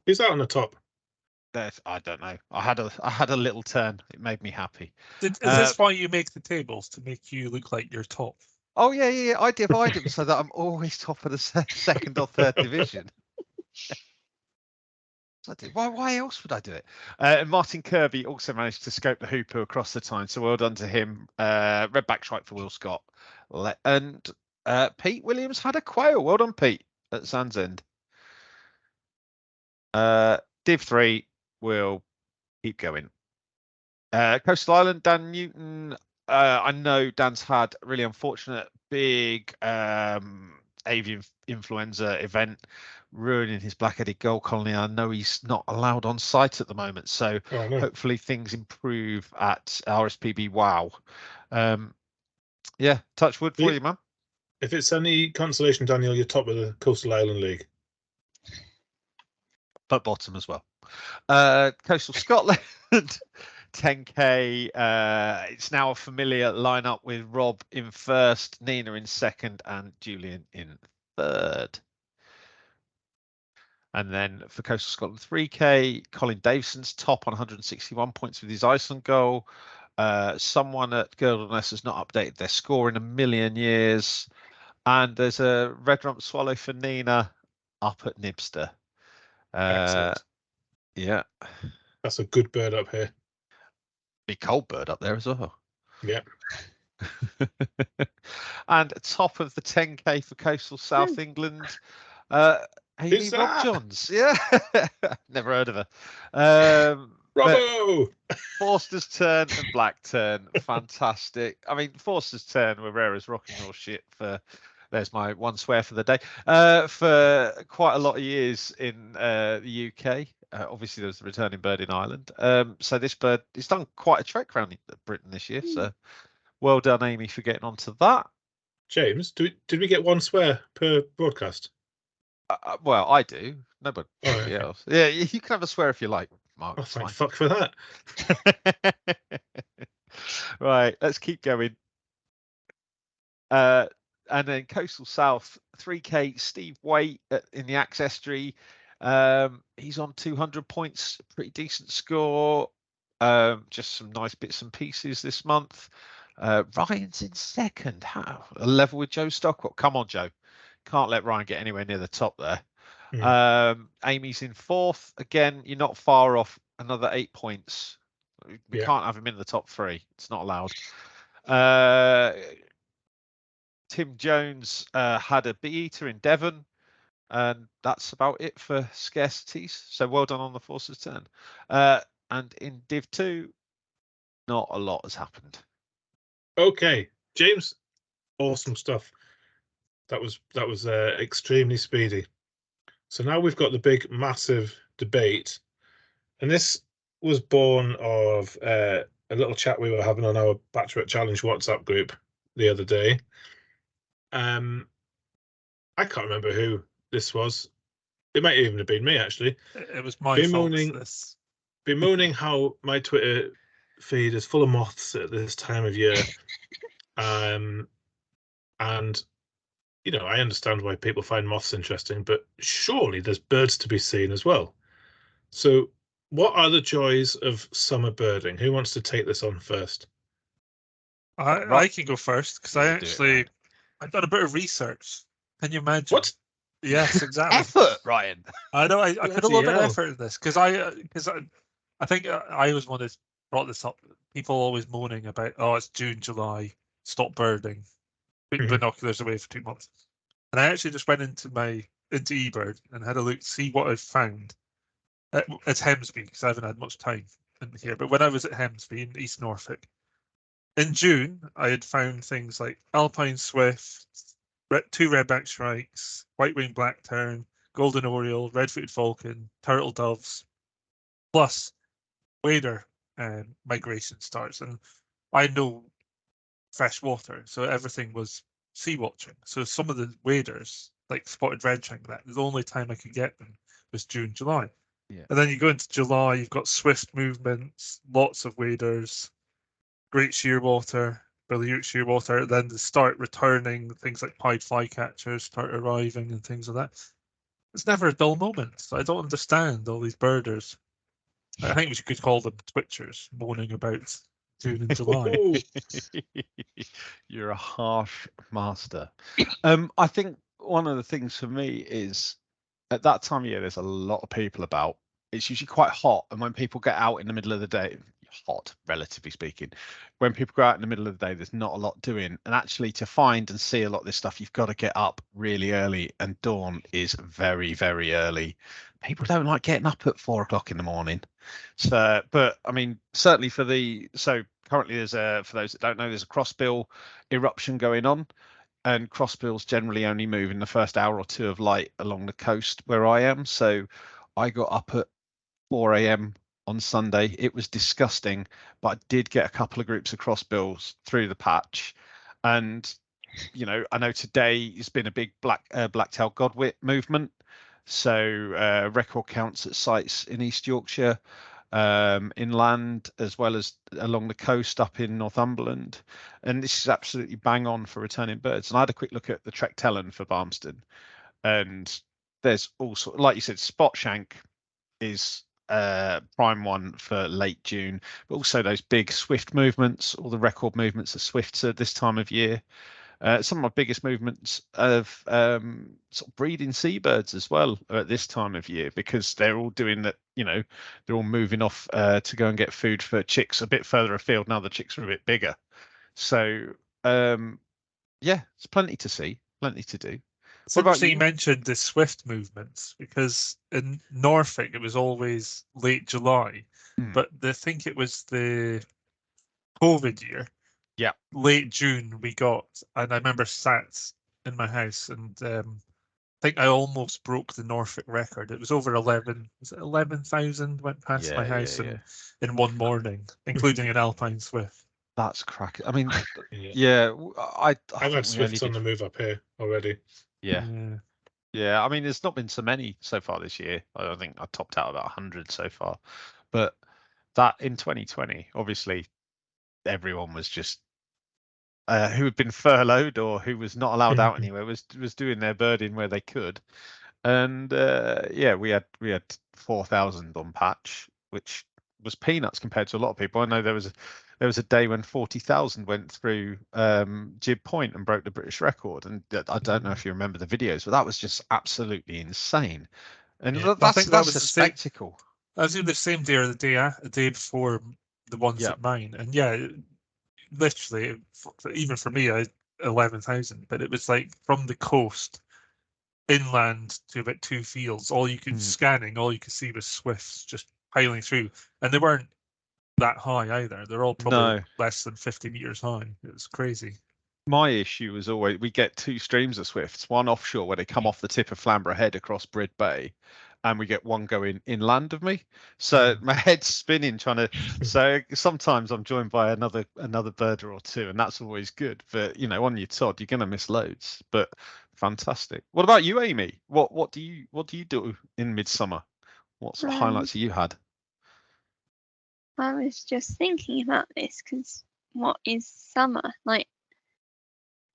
S1: Is that on the top?
S2: I don't know. I had a little turn. It made me happy.
S4: Is this why you make the tables, to make you look like you're top?
S2: Oh yeah. I divide them so that I'm always top of the second or third division. Why else would I do it? And Martin Kirby also managed to scope the hoopoo across the Tyne, so well done to him. Redback stripe for Will Scott. And Pete Williams had a quail. Well done, Pete, at Sands End. Div 3 will keep going. Coastal Island, Dan Newton. I know Dan's had a really unfortunate big avian influenza event ruining his black-headed gull colony. I know he's not allowed on site at the moment, so hopefully things improve at RSPB. Wow. Yeah, touch wood for you, man.
S1: If it's any consolation, Daniel, you're top of the Coastal Island League.
S2: But bottom as well. Coastal Scotland, 10K. It's now a familiar lineup with Rob in first, Nina in second, and Julian in third. And then for Coastal Scotland 3K, Colin Davison's top on 161 points with his Iceland goal. Someone at Girdleness has not updated their score in a million years. And there's a red rump swallow for Nina up at Nibster.
S1: Excellent.
S2: Yeah.
S1: That's a good bird up here.
S2: Big cold bird up there as well.
S1: Yeah.
S2: And top of the 10K for Coastal South England, Amy Robjohns. Yeah. Never heard of her.
S1: Bravo!
S2: Forster's Tern and Black Tern. Fantastic. I mean, Forster's Tern were rare as rock and roll shit for, there's my one swear for the day, for quite a lot of years in the UK. Obviously, there was the returning bird in Ireland. So this bird, it's done quite a trek around Britain this year. So well done, Amy, for getting onto that.
S1: James, did we get one swear per broadcast?
S2: Well, I do. Nobody else. Yeah, you can have a swear if you like, Mark.
S1: Oh, thank fuck for that.
S2: Right, let's keep going. And then Coastal South, 3K, Steve Waite in the Axe Estuary. He's on 200 points, pretty decent score. Just some nice bits and pieces this month. Ryan's in second. How? A level with Joe Stockwell. Come on, Joe. Can't let Ryan get anywhere near the top there. Amy's in fourth. Again, you're not far off. Another 8 points. We can't have him in the top 3. It's not allowed. Tim Jones had a bee-eater in Devon, and that's about it for scarcities. So well done on the Forster's turn. And in Div 2, not a lot has happened.
S1: Okay, James, awesome stuff. That was extremely speedy. So now we've got the big, massive debate, and this was born of a little chat we were having on our Patchwork Challenge WhatsApp group the other day. I can't remember who this was. It might even have been me, actually.
S4: It was my fault.
S1: Bemoaning how my Twitter feed is full of moths at this time of year. And you know, I understand why people find moths interesting, but surely there's birds to be seen as well. So what are the joys of summer birding? Who wants to take this on first?
S4: I can go first because I've done a bit of research. Can you imagine?
S1: What?
S4: Yes, exactly.
S2: Effort, Ryan.
S4: I know. I put a little bit of effort in this because I think I was one that brought this up. People always moaning about, oh, it's June, July, stop birding, put binoculars away for 2 months. And I actually just went into eBird and had a look, see what I've found at Hemsby, because I haven't had much time in here. But when I was at Hemsby in East Norfolk, in June, I had found things like alpine swift, 2 redback shrikes, white-winged black tern, golden oriole, red-footed falcon, turtle doves, plus wader migration starts. And I know fresh water, so everything was sea watching. So some of the waders, like spotted redshank, the only time I could get them was June, July.
S2: Yeah.
S4: And then you go into July, you've got swift movements, lots of waders, great shearwater, Billy shearwater. Then they start returning, things like pied flycatchers start arriving and things like that. It's never a dull moment. I don't understand all these birders. I think we could call them twitchers, moaning about June and July.
S2: You're a harsh master. I think one of the things for me is at that time of year, there's a lot of people about. It's usually quite hot, and when people get out in the middle of the day, hot, relatively speaking, when people go out in the middle of the day, there's not a lot doing. And actually, to find and see a lot of this stuff, you've got to get up really early, and dawn is very, very early. People don't like getting up at 4 o'clock in the morning. So, but I mean, certainly currently there's for those that don't know, there's a crossbill eruption going on. And crossbills generally only move in the first hour or 2 of light along the coast where I am. So I got up at 4 a.m. on Sunday. It was disgusting, but I did get a couple of groups of crossbills through the patch. And, you know, I know today has been a big black-tailed godwit movement. So record counts at sites in East Yorkshire, inland, as well as along the coast up in Northumberland. And this is absolutely bang on for returning birds. And I had a quick look at the Trek Tellen for Barmston, and there's also, like you said, spot shank is prime one for late June, but also those big swift movements, all the record movements of swifts at this time of year. Some of my biggest movements of sort of breeding seabirds as well at this time of year, because they're all doing that, you know, they're all moving off to go and get food for chicks a bit further afield. Now the chicks are a bit bigger. So, yeah, it's plenty to see, plenty to do.
S4: It's interesting you mentioned the swift movements, because in Norfolk it was always late July, but I think it was the COVID year.
S2: Yeah,
S4: late June we got, and I remember sat in my house, and I think I almost broke the Norfolk record. It was over 11,000 went past my house in one morning, including an alpine swift.
S2: That's cracking. I mean, I've
S1: had swifts on the move up here already.
S2: Yeah. I mean, there's not been so many so far this year. I think I topped out about 100 so far, but that in 2020, obviously, everyone was just who had been furloughed or who was not allowed out anywhere was doing their birding where they could. And yeah, we had 4,000 on patch, which was peanuts compared to a lot of people. I know there was a day when 40,000 went through Jib Point and broke the British record. And I don't know if you remember the videos, but that was just absolutely insane. And
S4: Yeah.
S2: that's
S4: was
S2: a spectacle.
S4: I was in the same day or the day before the ones at mine, and yeah, literally, even for me, 11,000. But it was like from the coast inland to about 2 fields. All you could scanning, all you could see was swifts just piling through, and they weren't that high either. They're all probably less than 50 meters high. It was crazy.
S2: My issue was always we get 2 streams of swifts, one offshore where they come off the tip of Flamborough Head across Brid Bay, and we get one going inland of me. So my head's spinning trying to. So sometimes I'm joined by another birder or two, and that's always good. But you know, on your Todd, you're going to miss loads. But fantastic. What about you, Amy? What do you do in midsummer? What sort of highlights have you had?
S3: I was just thinking about this because what is summer like?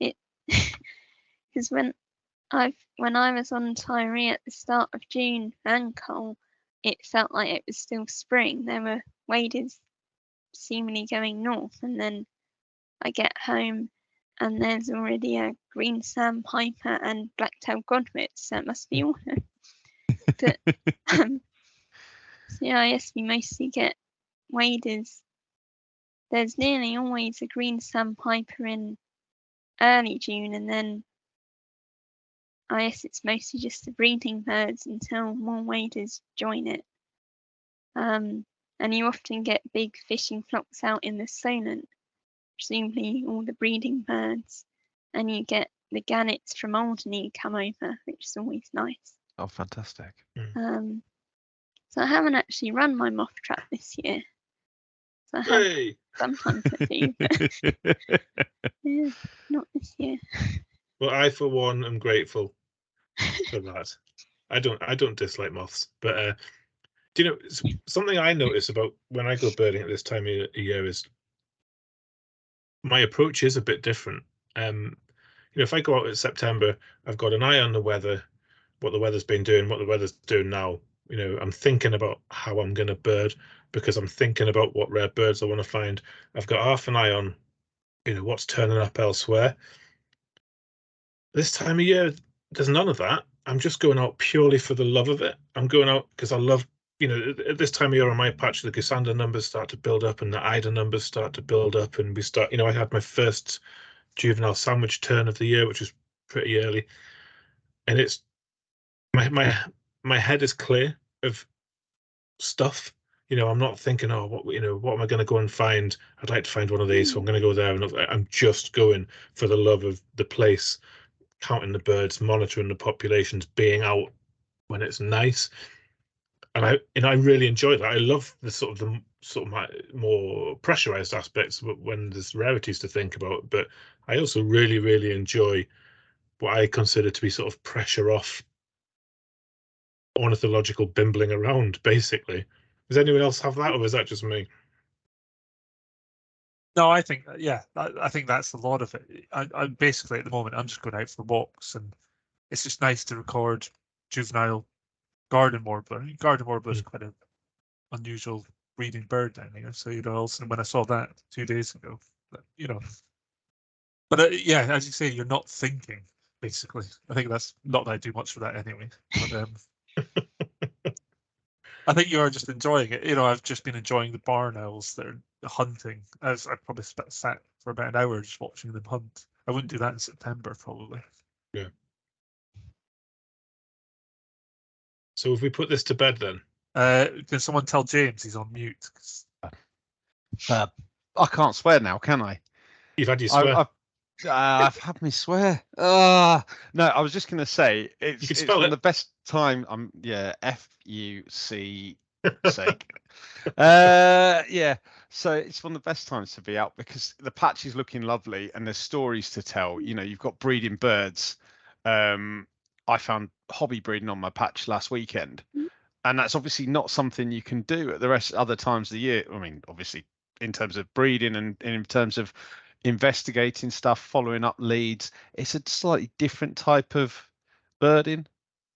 S3: It because when I was on Tyree at the start of June and Cole, it felt like it was still spring. There were waders seemingly going north, and then I get home and there's already a green sandpiper and black-tailed godwit, so it must be autumn. But so yeah, I guess we mostly get waders. There's nearly always a green sandpiper in early June, and then I guess it's mostly just the breeding birds until more waders join it. And you often get big fishing flocks out in the Solent, presumably all the breeding birds, and you get the gannets from Alderney come over, which is always nice.
S2: Oh, fantastic.
S3: So I haven't actually run my moth trap this year. So I have sometimes I do, but yeah, not this year.
S1: Well, I for one am grateful for that. I don't dislike moths, but do you know something I notice about when I go birding at this time of year is my approach is a bit different. If I go out in September, I've got an eye on the weather, what the weather's been doing, what the weather's doing now. I'm thinking about how I'm going to bird because I'm thinking about what rare birds I want to find. I've got half an eye on, what's turning up elsewhere. This time of year, there's none of that. I'm just going out purely for the love of it. I'm going out because I love, at this time of year on my patch, the Goosander numbers start to build up and the Ida numbers start to build up, and we start, I had my first juvenile sandwich turn of the year, which was pretty early, and it's my head is clear of stuff. I'm not thinking, what am I going to go and find? I'd like to find one of these, so I'm going to go there, and I'm just going for the love of the place, counting the birds, monitoring the populations, being out when it's nice. And I really enjoy that. I love the my more pressurized aspects when there's rarities to think about, but I also really, really enjoy what I consider to be sort of pressure off ornithological bimbling around, basically. Does anyone else have that, or is that just me?
S4: No, I think I think that's a lot of it. I basically at the moment I'm just going out for walks, and it's just nice to record juvenile garden warbler. Garden warbler is quite an unusual breeding bird down here, so also when I saw that 2 days ago, but yeah, as you say, you're not thinking. Basically, I think that's not that I do much for that anyway. But I think you are just enjoying it. I've just been enjoying the barn owls that are hunting. As I probably sat for about an hour just watching them hunt. I wouldn't do that in September, probably.
S1: Yeah. So if we put this to bed, then
S4: can someone tell James he's on mute?
S2: I can't swear now, can I?
S1: You've had your swear.
S2: I've had me swear. No, I was just going to say it's one of the best time. FUC sake. Yeah. So it's one of the best times to be out because the patch is looking lovely and there's stories to tell. You've got breeding birds. I found hobby breeding on my patch last weekend, and that's obviously not something you can do at the other times of the year. I mean, obviously in terms of breeding and in terms of investigating stuff, following up leads. It's a slightly different type of birding,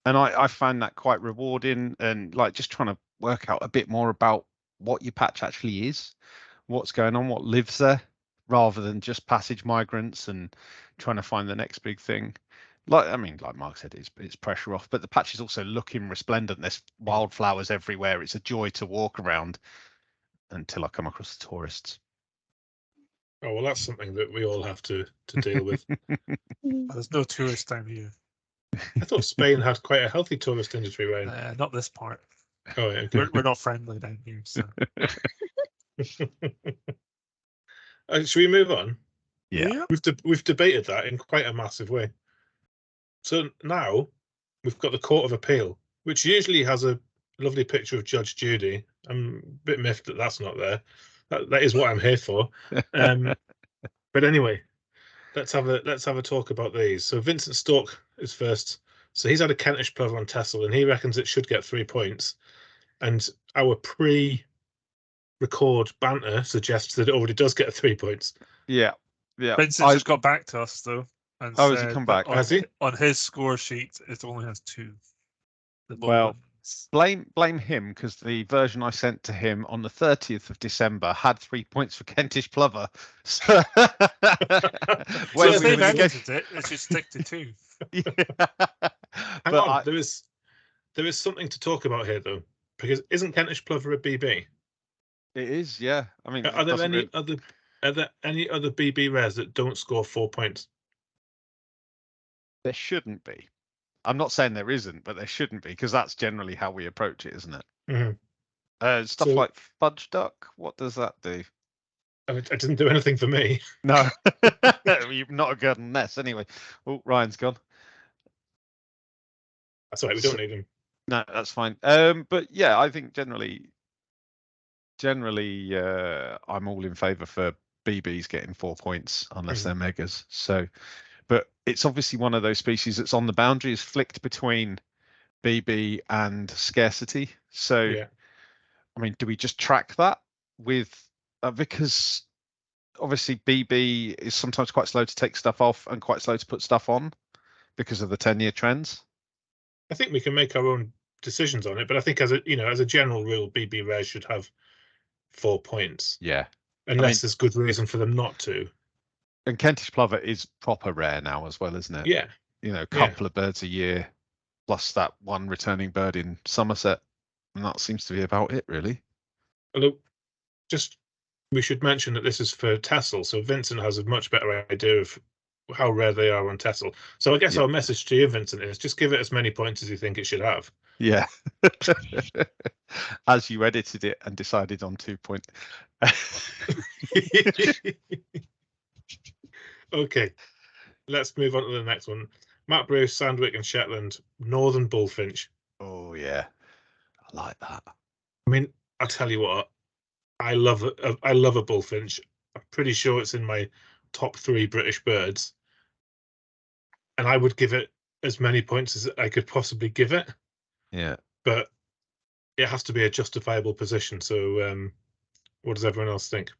S2: and I find that quite rewarding, and like just trying to work out a bit more about what your patch actually is, what's going on, what lives there, rather than just passage migrants and trying to find the next big thing. Like Mark said, it's pressure off, but the patch is also looking resplendent. There's wildflowers everywhere. It's a joy to walk around until I come across the tourists.
S1: Oh well, that's something that we all have to deal with.
S4: There's no tourists down here.
S1: I thought Spain had quite a healthy tourist industry, Ryan.
S4: Not this part.
S1: Oh, yeah, okay.
S4: We're not friendly down here. So.
S1: Should we move on?
S2: Yeah.
S1: We've debated that in quite a massive way. So now we've got the Court of Appeal, which usually has a lovely picture of Judge Judy. I'm a bit miffed that that's not there. That is what I'm here for. But anyway, let's have a talk about these. So Vincent Stork is first. So he's had a Kentish plover on Texel, and he reckons it should get 3 points. And our pre-record banter suggests that it already does get 3 points.
S2: Yeah.
S4: Vincent just got back to us though. And
S2: has he come back?
S1: Has he?
S4: On his score sheet, it only has 2.
S2: Well, blame him, because the version I sent to him on the 30th of December had 3 points for Kentish plover. So
S4: if they've edited it, it should stick to 2.
S1: Hang on, there is something to talk about here though, because isn't Kentish plover a BB?
S2: It is, yeah. I mean,
S1: are there any other BB rares that don't score 4 points?
S2: There shouldn't be. I'm not saying there isn't, but there shouldn't be, because that's generally how we approach it, isn't it?
S1: Mm-hmm.
S2: Stuff like fudge duck, what does that do?
S1: It didn't do anything for me.
S2: No. You're not a good nest anyway. Oh, Ryan's gone.
S1: That's all right, we don't need him.
S2: No, that's fine. But yeah, I think generally, I'm all in favour for BBs getting 4 points unless they're megas. So, but it's obviously one of those species that's on the boundary, is flicked between BB and scarcity. So, yeah. I mean, do we just track that with because obviously BB is sometimes quite slow to take stuff off and quite slow to put stuff on because of the 10-year trends?
S1: I think we can make our own decisions on it, but I think as a general rule, BB rares should have 4 points.
S2: Yeah.
S1: Unless there's good reason for them not to.
S2: And Kentish plover is proper rare now as well, isn't it?
S1: Yeah.
S2: A couple of birds a year, plus that one returning bird in Somerset. And that seems to be about it, really.
S1: Although, we should mention that this is for Texel, so Vincent has a much better idea of how rare they are on Texel. So I guess our message to you, Vincent, is just give it as many points as you think it should have.
S2: Yeah. As you edited it and decided on 2 points.
S1: Okay, let's move on to the next one. Matt Bruce, Sandwick and Shetland, Northern Bullfinch.
S2: Oh yeah, I like that.
S1: I mean, I'll tell you what, I love a bullfinch. I'm pretty sure it's in my top 3 British birds, and I would give it as many points as I could possibly give it.
S2: Yeah,
S1: but it has to be a justifiable position. So, what does everyone else think?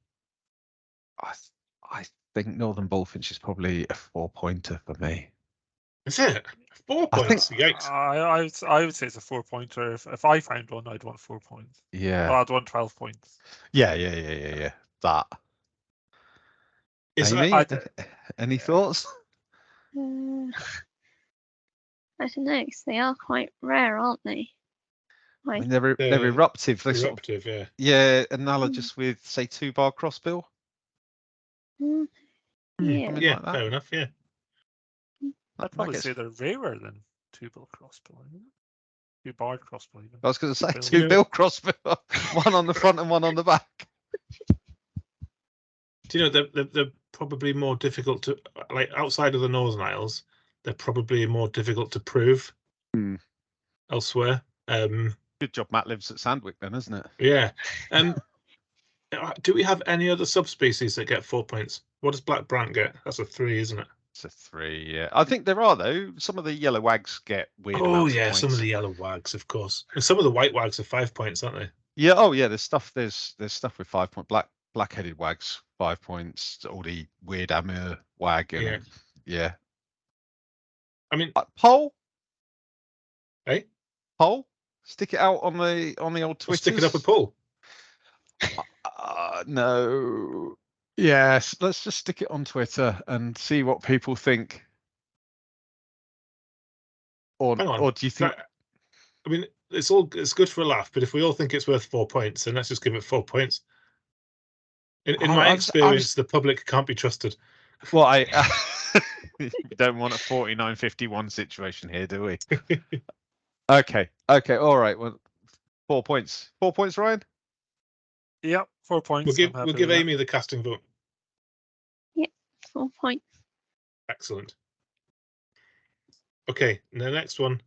S2: I think Northern Bullfinch is probably a 4-pointer for me.
S1: Is it 4 points? Yikes!
S4: I would say it's a 4-pointer. If I found one, I'd want 4 points.
S2: Yeah,
S4: I'd want 12 points.
S2: Yeah. That. Amy, any thoughts?
S3: I don't know, because they are quite rare, aren't they?
S2: I mean, they're eruptive. They're
S1: eruptive,
S2: sort of, yeah, analogous with, say, 2-bar crossbill.
S3: Yeah,
S1: like fair enough. Yeah,
S4: I'd probably say they're rarer than 2-bill crossbill. 2-bar crossbill. Even.
S2: I was going to say 2-bill crossbill, one on the front and one on the back.
S1: Do you know they're probably more difficult to, like, outside of the Northern Isles? They're probably more difficult to prove elsewhere.
S2: Good job Matt lives at Sandwick then, isn't it?
S1: Yeah. Do we have any other subspecies that get 4 points? What does Black Brant get? That's a 3, isn't it?
S2: It's a 3, yeah. I think there are, though. Some of the yellow wags get weird.
S1: Oh, yeah, some of the yellow wags, of course. And some of the white wags are 5 points, aren't they?
S2: Yeah, oh, yeah, there's stuff with 5-point. Black Black-headed wags, 5 points. All the weird Amur wag. And, yeah.
S1: I mean,
S2: poll.
S1: Hey,
S2: poll. Stick it out on the old Twitter.
S1: Stick it up a poll.
S2: No. Yes, let's just stick it on Twitter and see what people think. Or
S1: Hang on.
S2: Or do you think?
S1: I mean, it's good for a laugh, but if we all think it's worth 4 points, then let's just give it 4 points. In my experience, the public can't be trusted.
S2: Well, we don't want a 49-51 situation here, do we? Okay, all right. Well, 4 points. 4 points, Ryan?
S4: Yep, 4 points.
S1: We'll give Amy the casting vote.
S3: Yep, 4 points.
S1: Excellent. Okay, the next one.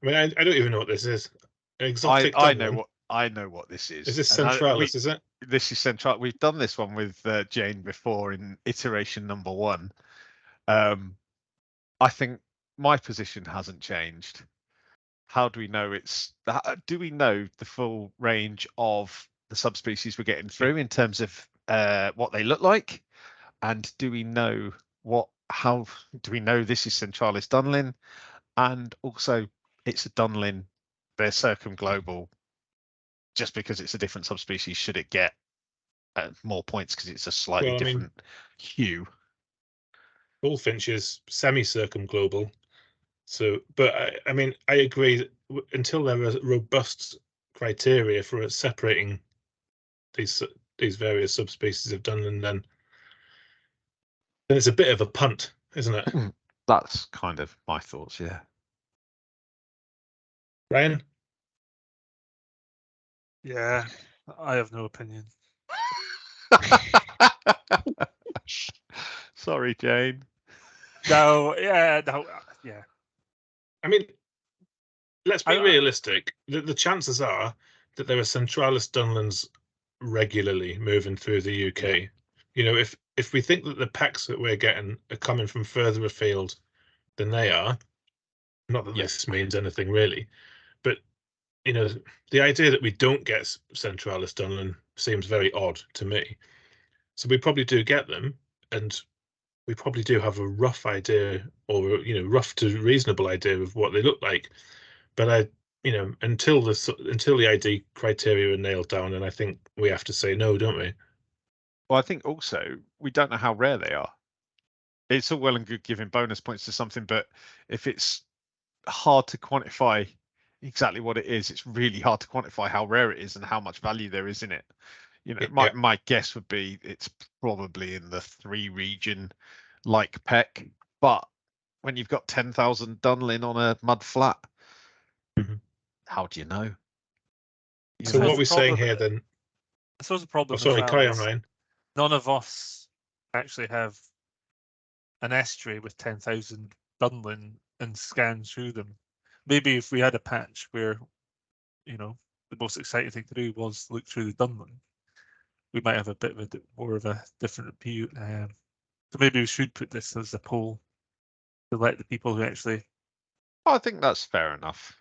S1: I mean, I don't even know what this is. An exotic.
S2: I know what this is.
S1: Is this Centralis? Is it?
S2: This is Central. We've done this one with Jane before in iteration number 1. I think my position hasn't changed. How do we know do we know the full range of the subspecies we're getting through in terms of what they look like? And do we know how do we know this is Centralis dunlin? And also it's a dunlin, they're circumglobal. Just because it's a different subspecies, should it get more points because it's a slightly different hue?
S1: Bullfinch is semi-circumglobal. So, but I mean, I agree that until there are robust criteria for separating these various subspecies of dunlin, then it's a bit of a punt, isn't it?
S2: That's kind of my thoughts, yeah.
S1: Ryan?
S4: Yeah, I have no opinion.
S2: Sorry, Jane.
S4: No.
S1: I mean, let's be realistic. The chances are that there are Centralis dunlins regularly moving through the UK. You know, if we think that the packs that we're getting are coming from further afield than they are, not that this means anything really, but you know, the idea that we don't get Centralis dunlin seems very odd to me. So we probably do get them, and we probably do have a rough idea, or rough to reasonable idea of what they look like. But until the ID criteria are nailed down, and I think we have to say no, don't we?
S2: Well, I think also we don't know how rare they are. It's all well and good giving bonus points to something, but if it's hard to quantify exactly what it is, it's really hard to quantify how rare it is and how much value there is in it. My guess would be it's probably in the 3 region like peck, but when you've got 10,000 dunlin on a mud flat, how do you know?
S1: So what we're saying here then?
S4: I suppose the problem.
S1: Sorry, carry on, Ryan.
S4: None of us actually have an estuary with 10,000 dunlin and scan through them. Maybe if we had a patch where, the most exciting thing to do was look through the dunlin, we might have a bit of more of a different view. So maybe we should put this as a poll to let the people who actually.
S2: I think that's fair enough.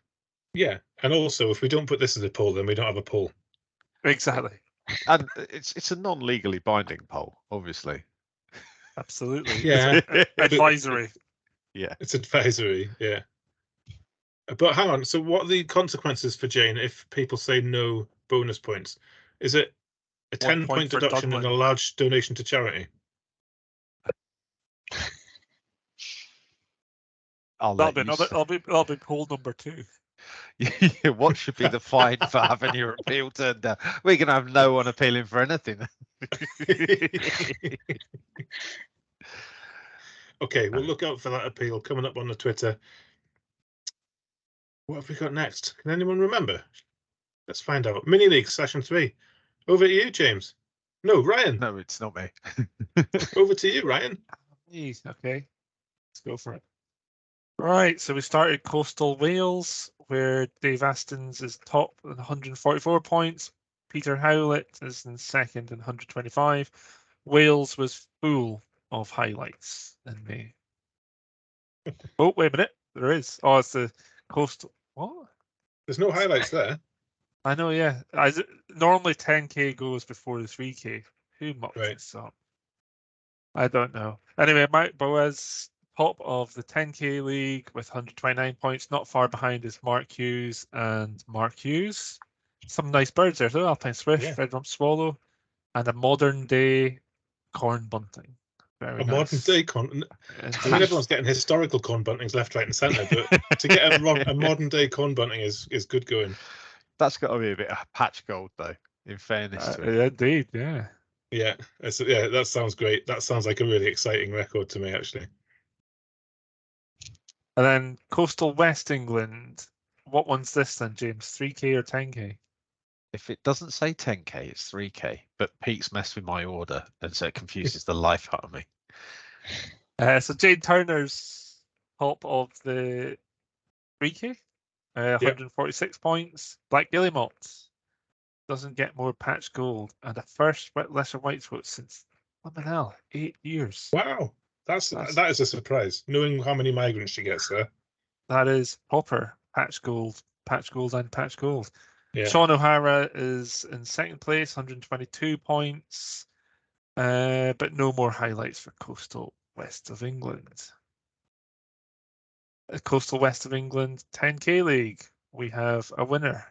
S1: Yeah, and also if we don't put this as a poll, then we don't have a poll.
S4: Exactly.
S2: And it's a non-legally binding poll, obviously.
S4: Absolutely.
S1: Yeah.
S4: Advisory.
S2: Yeah.
S1: It's advisory, yeah. But hang on, so what are the consequences for Jane if people say no bonus points? Is it a 10-point deduction and a large donation to charity?
S4: That'll be poll number 2.
S2: What should be the fine for having your appeal turned down? We're going to have no one appealing for anything.
S1: Okay, we'll look out for that appeal coming up on the Twitter. What have we got next? Can anyone remember? Let's find out. Mini League Session 3. Over to you, James. No, Ryan.
S2: No, it's not me.
S1: Over to you, Ryan.
S4: Okay, let's go for it. Right, so we started Coastal Wales, where Dave Astons is top with 144 points. Peter Howlett is in second and 125. Wales was full of highlights in May. Oh, wait a minute. There is. Oh, it's the Coastal. What?
S1: There's no highlights there.
S4: I know, yeah. Normally 10k goes before the 3k. Who mucked
S1: Right.
S4: this up? I don't know. Anyway, Mike Boaz, top of the 10K league with 129 points. Not far behind is Mark Hughes and Mark Hughes. Some nice birds there, though. Alpine Swift,
S1: Yeah.
S4: Red Rump Swallow, and a modern day corn bunting. Very
S1: A
S4: nice.
S1: modern day corn. I
S4: Indeed.
S1: mean, everyone's getting historical corn buntings left, right, and centre, but to get a modern day corn bunting is good going.
S2: That's got to be a bit of patch gold, though. In fairness to it.
S4: Yeah, indeed, yeah.
S1: Yeah, yeah, that sounds great. That sounds like a really exciting record to me, actually.
S4: And then Coastal West England. What one's this then, James? 3K or 10K?
S2: If it doesn't say 10K, it's 3K. But Pete's messed with my order, and so it confuses the life out of me.
S4: So Jade Turner's top of the 3K, 146 points. Black Guillemot doesn't get more patch gold, and a first lesser white throat since 8 years.
S1: Wow, that is a surprise. Knowing how many migrants she gets there.
S4: That is proper patch gold, and patch gold.
S1: Yeah.
S4: Sean O'Hara is in second place, 122 points, but no more highlights for Coastal West of England. Coastal West of England 10K League, we have a winner.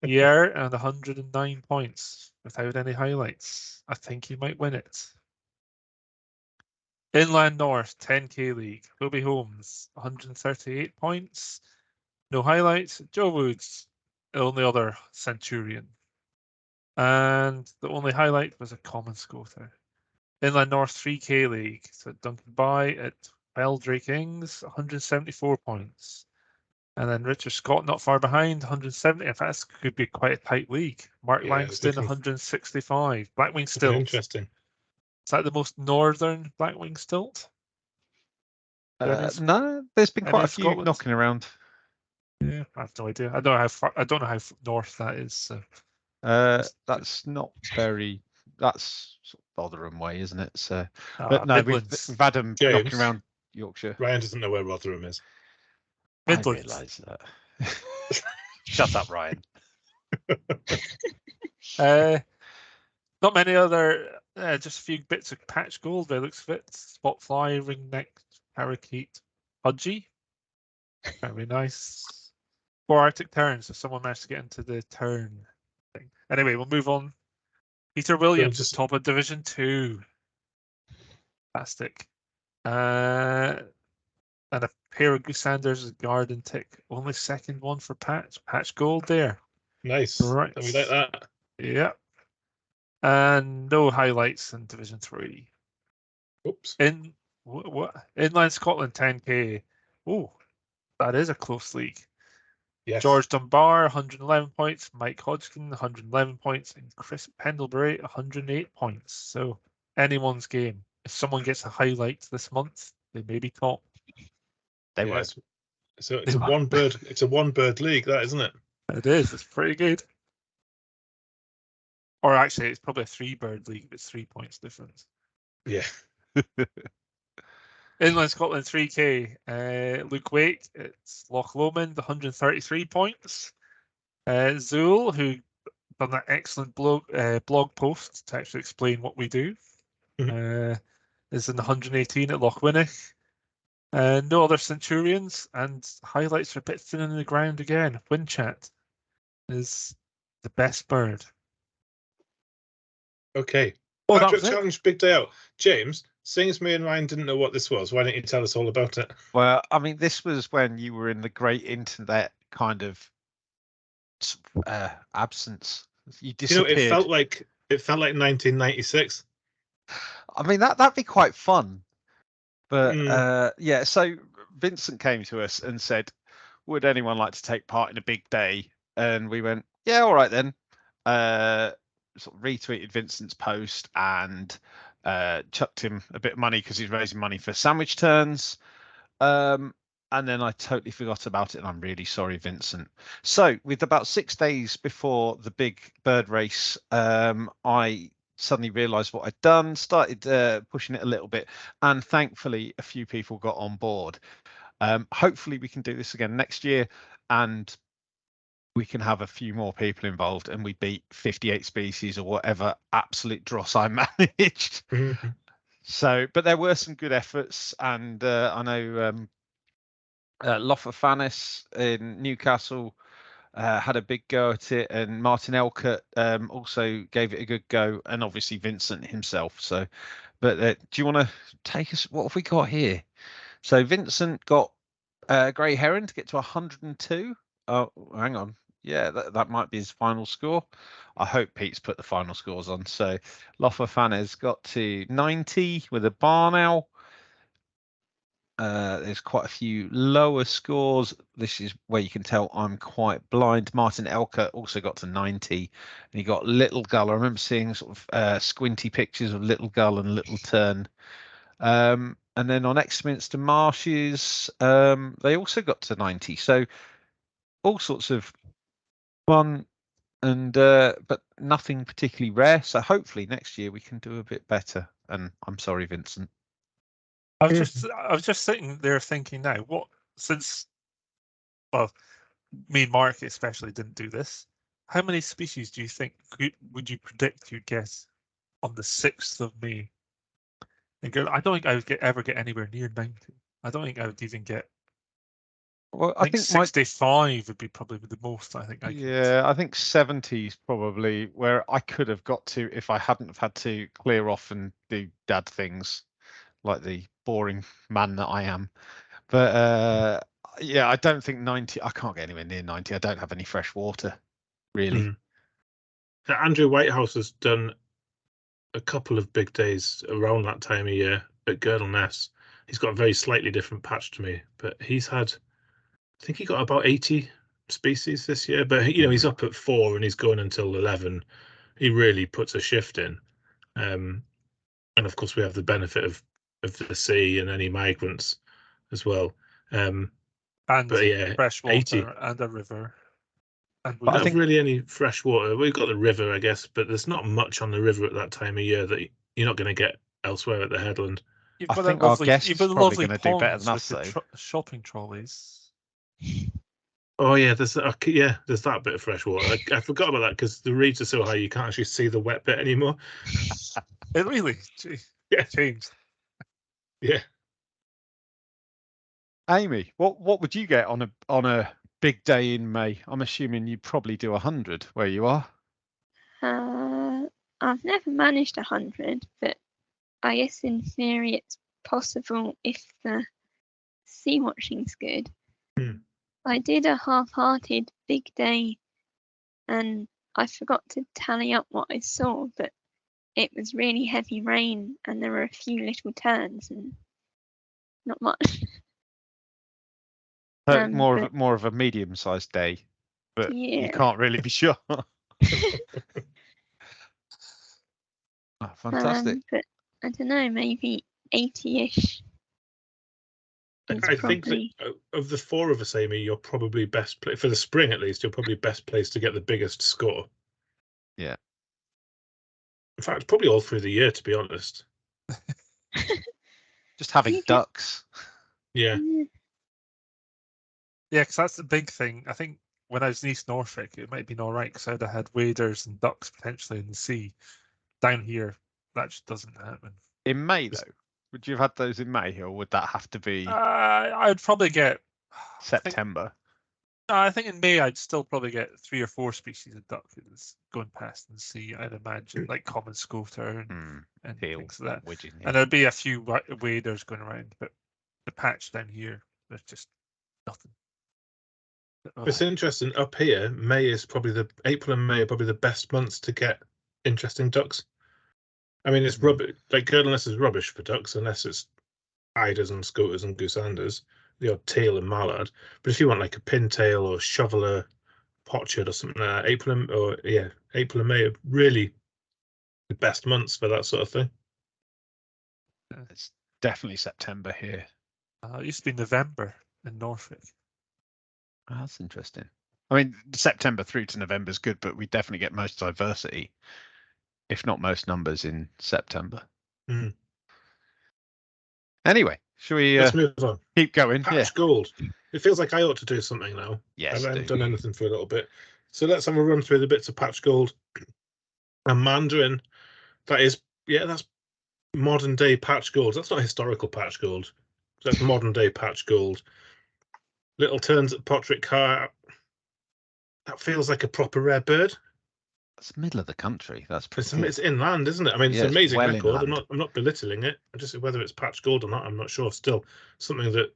S4: Year and 109 points without any highlights. I think he might win it. Inland North 10K League, Ruby Holmes 138 points. No highlights. Joe Woods, the only other Centurion. And the only highlight was a common scoter. Inland North 3K League, so Duncan By at Beldrake Ings, 174 points. And then Richard Scott not far behind, 170. In fact, this could be quite a tight league. Mark
S1: Yeah,
S4: Langston, 165. Blackwing Stilt.
S1: Interesting.
S4: Is that the most northern Blackwing Stilt?
S2: No, there's been quite a few
S4: Scotland?
S2: knocking around.
S4: Yeah, I have no idea. I don't know how far. I don't know how north that is. So.
S2: That's not very. That's sort of Rotherham way, isn't it? So, but no, we've had them
S1: James,
S2: knocking around Yorkshire.
S1: Ryan doesn't know where Rotherham is.
S4: Midlands.
S2: I realise that. Shut up, Ryan.
S4: Not many other. Just a few bits of patch gold. By the looks of it. Spotfly, ringneck, parakeet, pudgy. Very nice. 4 Arctic terns. If someone managed to get into the tern thing. Anyway, we'll move on. Peter Williams is top of Division 2. Fantastic. And a pair of Goose Sanders' Garden Tick. Only second one for patch gold there.
S1: Nice.
S4: Right.
S1: We like that.
S4: Yep. And no highlights in Division 3.
S1: Oops.
S4: What? Inland Scotland 10K. Oh, that is a close league.
S1: Yes.
S4: George Dunbar, 111 points. Mike Hodgkin, 111 points. And Chris Pendlebury, 108 points. So anyone's game. If someone gets a highlight this month, they may be top.
S2: They won't.
S1: So it's one bird. It's a one bird league, that isn't it?
S4: It is. It's pretty good. Or actually, it's probably a 3-bird league. It's 3 points difference.
S1: Yeah.
S4: Inland Scotland 3K. Luke Wake, it's Loch Lomond, 133 points. Zool, who done that excellent blog post to actually explain what we do, is in the 118 at Loch Winnoch. No other Centurions, and highlights are a bit thin in the ground again. Windchat is the best bird.
S1: Okay.
S4: Oh,
S1: Patrick Challenge, big day out. James, seeing as me and Ryan didn't know what this was, why don't you tell us all about it?
S2: Well, I mean, this was when you were in the great internet kind of absence. You disappeared.
S1: It felt like 1996.
S2: I mean, that'd be quite fun. But yeah, so Vincent came to us and said, would anyone like to take part in a big day? And we went, yeah, all right then. Sort of retweeted Vincent's post and chucked him a bit of money because he's raising money for sandwich turns. And then I totally forgot about it, and I'm really sorry, Vincent. So with about 6 days before the big bird race, I suddenly realized what I'd done, started pushing it a little bit, and thankfully a few people got on board. Hopefully we can do this again next year, and we can have a few more people involved and we beat 58 species or whatever absolute dross I managed.
S1: Mhm.
S2: So, but there were some good efforts, and I know Loffafanis in Newcastle had a big go at it, and Martin Elkert also gave it a good go, and obviously Vincent himself. So, but do you want to take us? What have we got here? So Vincent got Grey Heron to get to 102. Oh, hang on. Yeah, that might be his final score. I hope Pete's put the final scores on. So Loffafanis got to 90 with a barn owl. There's quite a few lower scores. This is where you can tell I'm quite blind. Martin Elkert also got to 90, and he got Little Gull. I remember seeing sort of squinty pictures of Little Gull and Little Tern. And then on Exminster Marshes, they also got to 90. So all sorts of fun, and but nothing particularly rare. So hopefully next year we can do a bit better. And I'm sorry, Vincent.
S4: I was just sitting there thinking now, since me and Mark especially didn't do this, how many species do you think would you predict you'd get on the 6th of May? I don't think I would ever get anywhere near 90. I don't think I would even get.
S2: Well,
S4: I think 65 would be probably the most. I think.
S2: I think 70 is probably where I could have got to if I hadn't have had to clear off and do dad things like the boring man that I am. But yeah, I don't think 90. I can't get anywhere near 90. I don't have any fresh water, really.
S1: Andrew Whitehouse has done a couple of big days around that time of year at Girdle Ness. He's got a very slightly different patch to me, but he's had, I think he got about 80 species this year. But he's up at 4 and he's going until 11. He really puts a shift in, and of course we have the benefit of the sea and any migrants as well.
S4: And
S1: but yeah,
S4: fresh water
S1: 80.
S4: and a river. And
S1: we don't have really any fresh water. We've got the river, I guess, but there's not much on the river at that time of year that you're not going to get elsewhere at the headland.
S2: I think our guest is probably going to do better than us, though.
S4: Shopping trolleys.
S1: Oh yeah, there's that bit of fresh water. I forgot about that because the reeds are so high you can't actually see the wet bit anymore.
S4: It really, changed.
S1: Yeah.
S2: Amy, what would you get on a big day in May? I'm assuming you probably do 100 where you are.
S3: I've never managed 100, but I guess in theory it's possible if the sea watching's good. I did a half-hearted big day and I forgot to tally up what I saw, but it was really heavy rain and there were a few little turns and not much.
S2: More of a medium-sized day, but
S3: yeah.
S2: You can't really be sure. Fantastic.
S3: But I don't know, maybe 80-ish.
S1: I think that of the 4 of us, Amy, you're probably best for the spring at least. You're probably best placed to get the biggest score.
S2: Yeah.
S1: In fact, probably all through the year, to be honest.
S2: Just having ducks.
S1: Yeah.
S4: Yeah, because that's the big thing. I think when I was in East Norfolk, it might have been all right because I'd have had waders and ducks potentially in the sea. Down here, that just doesn't happen.
S2: In May, though? Would you have had those in May, or would that have to be
S4: I'd probably get
S2: September?
S4: I think in May I'd still probably get 3 or 4 species of duck going past in the sea. I'd imagine, like common scoter and things like that.
S2: Widgeon, yeah.
S4: And there'd be a few waders going around, but the patch down here, there's just nothing.
S1: It's interesting. Up here, April and May are probably the best months to get interesting ducks. I mean, it's rubbish. Like Girdle Ness is rubbish for ducks unless it's eiders and scoters and goosanders, the odd teal and mallard. But if you want like a pintail or shoveler, potchard or something like that, April and May are really the best months for that sort of thing.
S2: It's definitely September here.
S4: It used to be November in Norfolk.
S2: Oh, that's interesting. I mean, September through to November is good, but we definitely get most diversity, if not most numbers, in September. Anyway, Should we
S1: Let's move on.
S2: keep going? Yeah.
S1: Patch gold. It feels like I ought to do something now.
S2: Yes.
S1: I haven't done anything for a little bit. So let's have a run through the bits of patch gold. A mandarin. That's modern day patch gold. That's not historical patch gold. That's modern day patch gold. Little turns at Portrait Car. That feels like a proper rare bird.
S2: It's middle of the country. That's pretty.
S1: It's inland, isn't it? I mean,
S2: Yeah,
S1: it's an amazing
S2: well
S1: record.
S2: inland.
S1: I'm not belittling it. I just whether it's patch gold or not, I'm not sure. Still, something that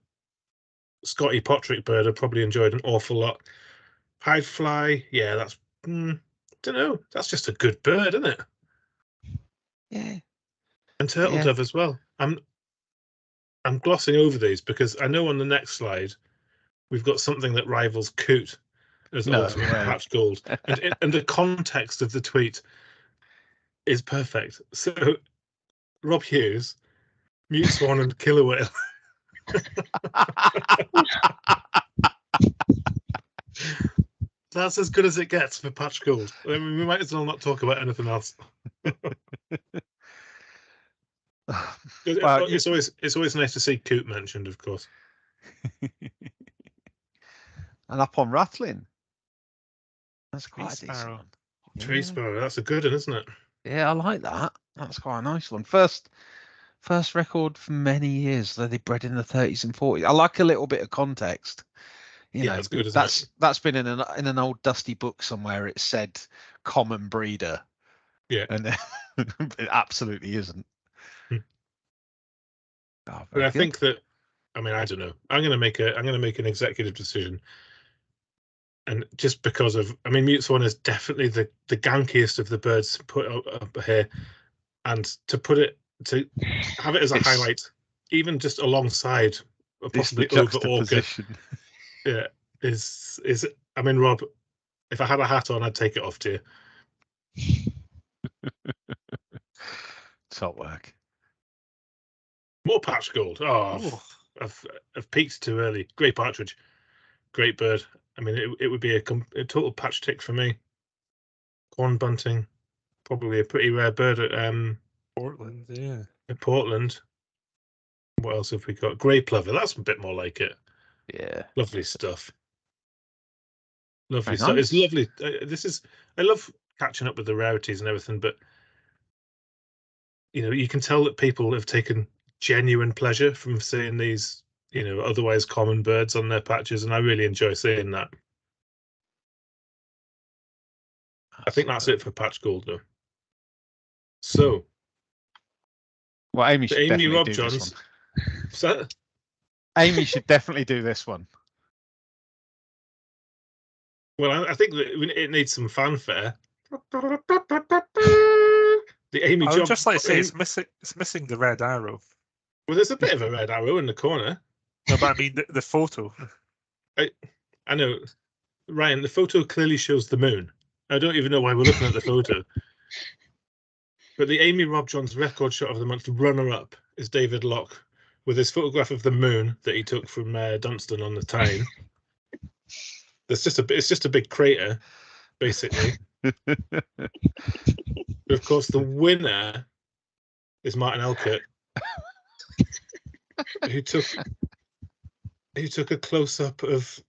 S1: Scotty Portrait bird have probably enjoyed an awful lot. Hide fly, yeah, that's don't know. That's just a good bird, isn't it?
S2: Yeah.
S1: And turtle dove as well. I'm glossing over these because I know on the next slide we've got something that rivals coot as ultimate patch gold, and the context of the tweet is perfect. So Rob Hughes, mute swan and killer whale. That's as good as it gets for patch gold. I mean, we might as well not talk about anything else.
S2: Well,
S1: it's always nice to see coot mentioned, of course.
S2: And up on Rattling. That's quite a decent
S4: Sparrow.
S2: one.
S1: Tree sparrow, that's a good one, isn't it?
S2: Yeah, I like that. That's quite a nice one. First record for many years that they bred in the 30s and 40s. I like a little bit of context. You know,
S1: that's good, isn't it?
S2: That's been in an old dusty book somewhere. It said common breeder.
S1: Yeah,
S2: and it absolutely isn't.
S1: But I think that, I mean, I don't know. I'm going to make an executive decision, and just because of, I mean, mute swan is definitely the gankiest of the birds put up here, and to have it as a highlight, even just alongside or possibly over orca, yeah, is. I mean, Rob, if I had a hat on, I'd take it off to you.
S2: Top work.
S1: More patch gold. Oh, I've peaked too early. Great partridge, great bird. I mean, it would be a total patch tick for me. Corn bunting, probably a pretty rare bird at
S4: Portland, yeah.
S1: At Portland. What else have we got? Grey plover. That's a bit more like it.
S2: Yeah.
S1: Lovely stuff. Lovely
S2: Very
S1: stuff.
S2: nice.
S1: It's lovely. I love catching up with the rarities and everything, but you know, you can tell that people have taken genuine pleasure from seeing these, you know, otherwise common birds on their patches, and I really enjoy seeing that. I think that's it for patch gold, though. So,
S2: well, Amy should
S1: Amy
S2: definitely do this
S1: Robjohns.
S2: one.
S1: So,
S2: Amy should definitely do this one.
S1: well, I think that it needs some fanfare. The Amy
S4: I would just like to say
S1: Amy,
S4: it's missing the red arrow.
S1: well, there's a bit of a red arrow in the corner.
S4: No, but I mean the photo.
S1: I know, Ryan. The photo clearly shows the moon. I don't even know why we're looking at the photo. But the Amy Robjohns record shot of the month runner-up is David Locke with his photograph of the moon that he took from Dunstan on the Tyne. It's just a big crater, basically. But of course, the winner is Martin Elkert, who took a close-up of.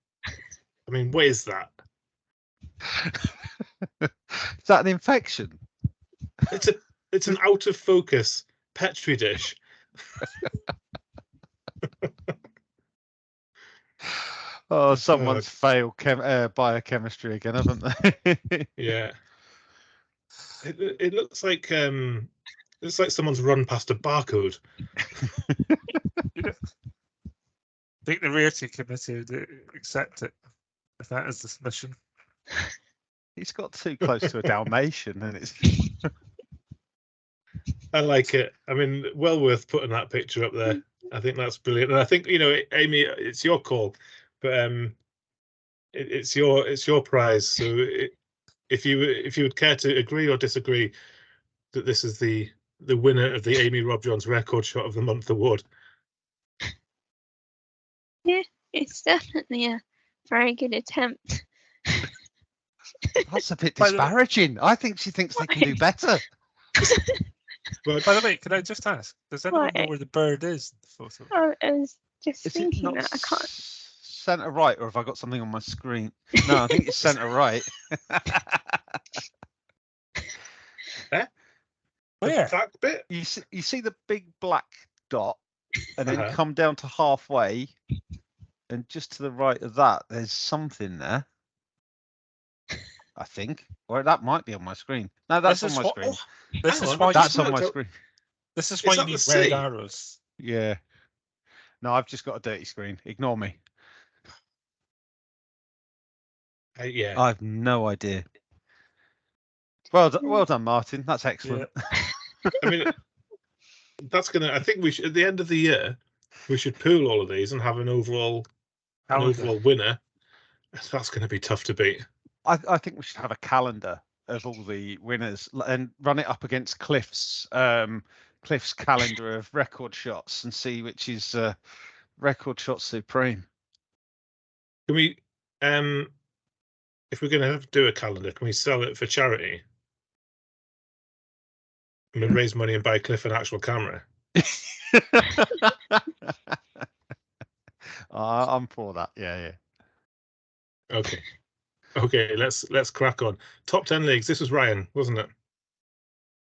S1: I mean, what is that?
S2: Is that an infection?
S1: It's an out of focus petri dish.
S2: Oh, someone's failed biochemistry again, haven't they?
S1: Yeah. It looks like someone's run past a barcode.
S4: I think the Rarity Committee would accept it if that is the submission.
S2: He's got too close to a Dalmatian, and it's.
S1: I like it. I mean, well worth putting that picture up there. I think that's brilliant, and I think, you know, Amy, it's your call, but it's your prize. So if you would care to agree or disagree that this is the winner of the Amy Robjohns Record Shot of the Month award.
S3: Yeah, it's definitely a very good attempt.
S2: That's a bit disparaging. I think she thinks they can do better.
S1: But
S4: By the way, can I just ask? Does anyone know
S3: What?
S4: where the bird is in the photo?
S3: I was just
S2: Is it
S3: thinking
S2: not
S3: that I can't.
S2: centre right, or have I got something on my screen? No, I think it's centre right.
S4: Where?
S1: that bit.
S2: You see the big black dot, and then
S1: Uh-huh.
S2: come down to halfway, and just to the right of that, there's something there. I think, or that might be on my screen. No, that's
S4: This
S2: on
S4: is
S2: my
S4: what-
S2: screen.
S4: This
S1: Hang
S4: is
S1: on,
S4: why.
S1: I've
S2: That's
S1: just
S2: on my
S1: worked out-
S2: screen.
S4: This is
S1: Is
S4: why you
S1: that the
S4: need red
S1: sea?
S4: arrows.
S2: Yeah. No, I've just got a dirty screen. Ignore me.
S1: Yeah.
S2: I have no idea. Well done, Martin. That's excellent.
S1: I mean, that's gonna. I think we should, at the end of the year, we should pool all of these and have an overall winner. That's going to be tough to beat.
S2: I think we should have a calendar of all the winners and run it up against Cliff's calendar of record shots and see which is record shot supreme.
S1: Can we, if we're going to have to do a calendar, can we sell it for charity? I mean, raise money and buy Cliff an actual camera.
S2: I'm for that. Yeah.
S1: Okay. Let's crack on. Top 10 leagues. This was Ryan, wasn't it?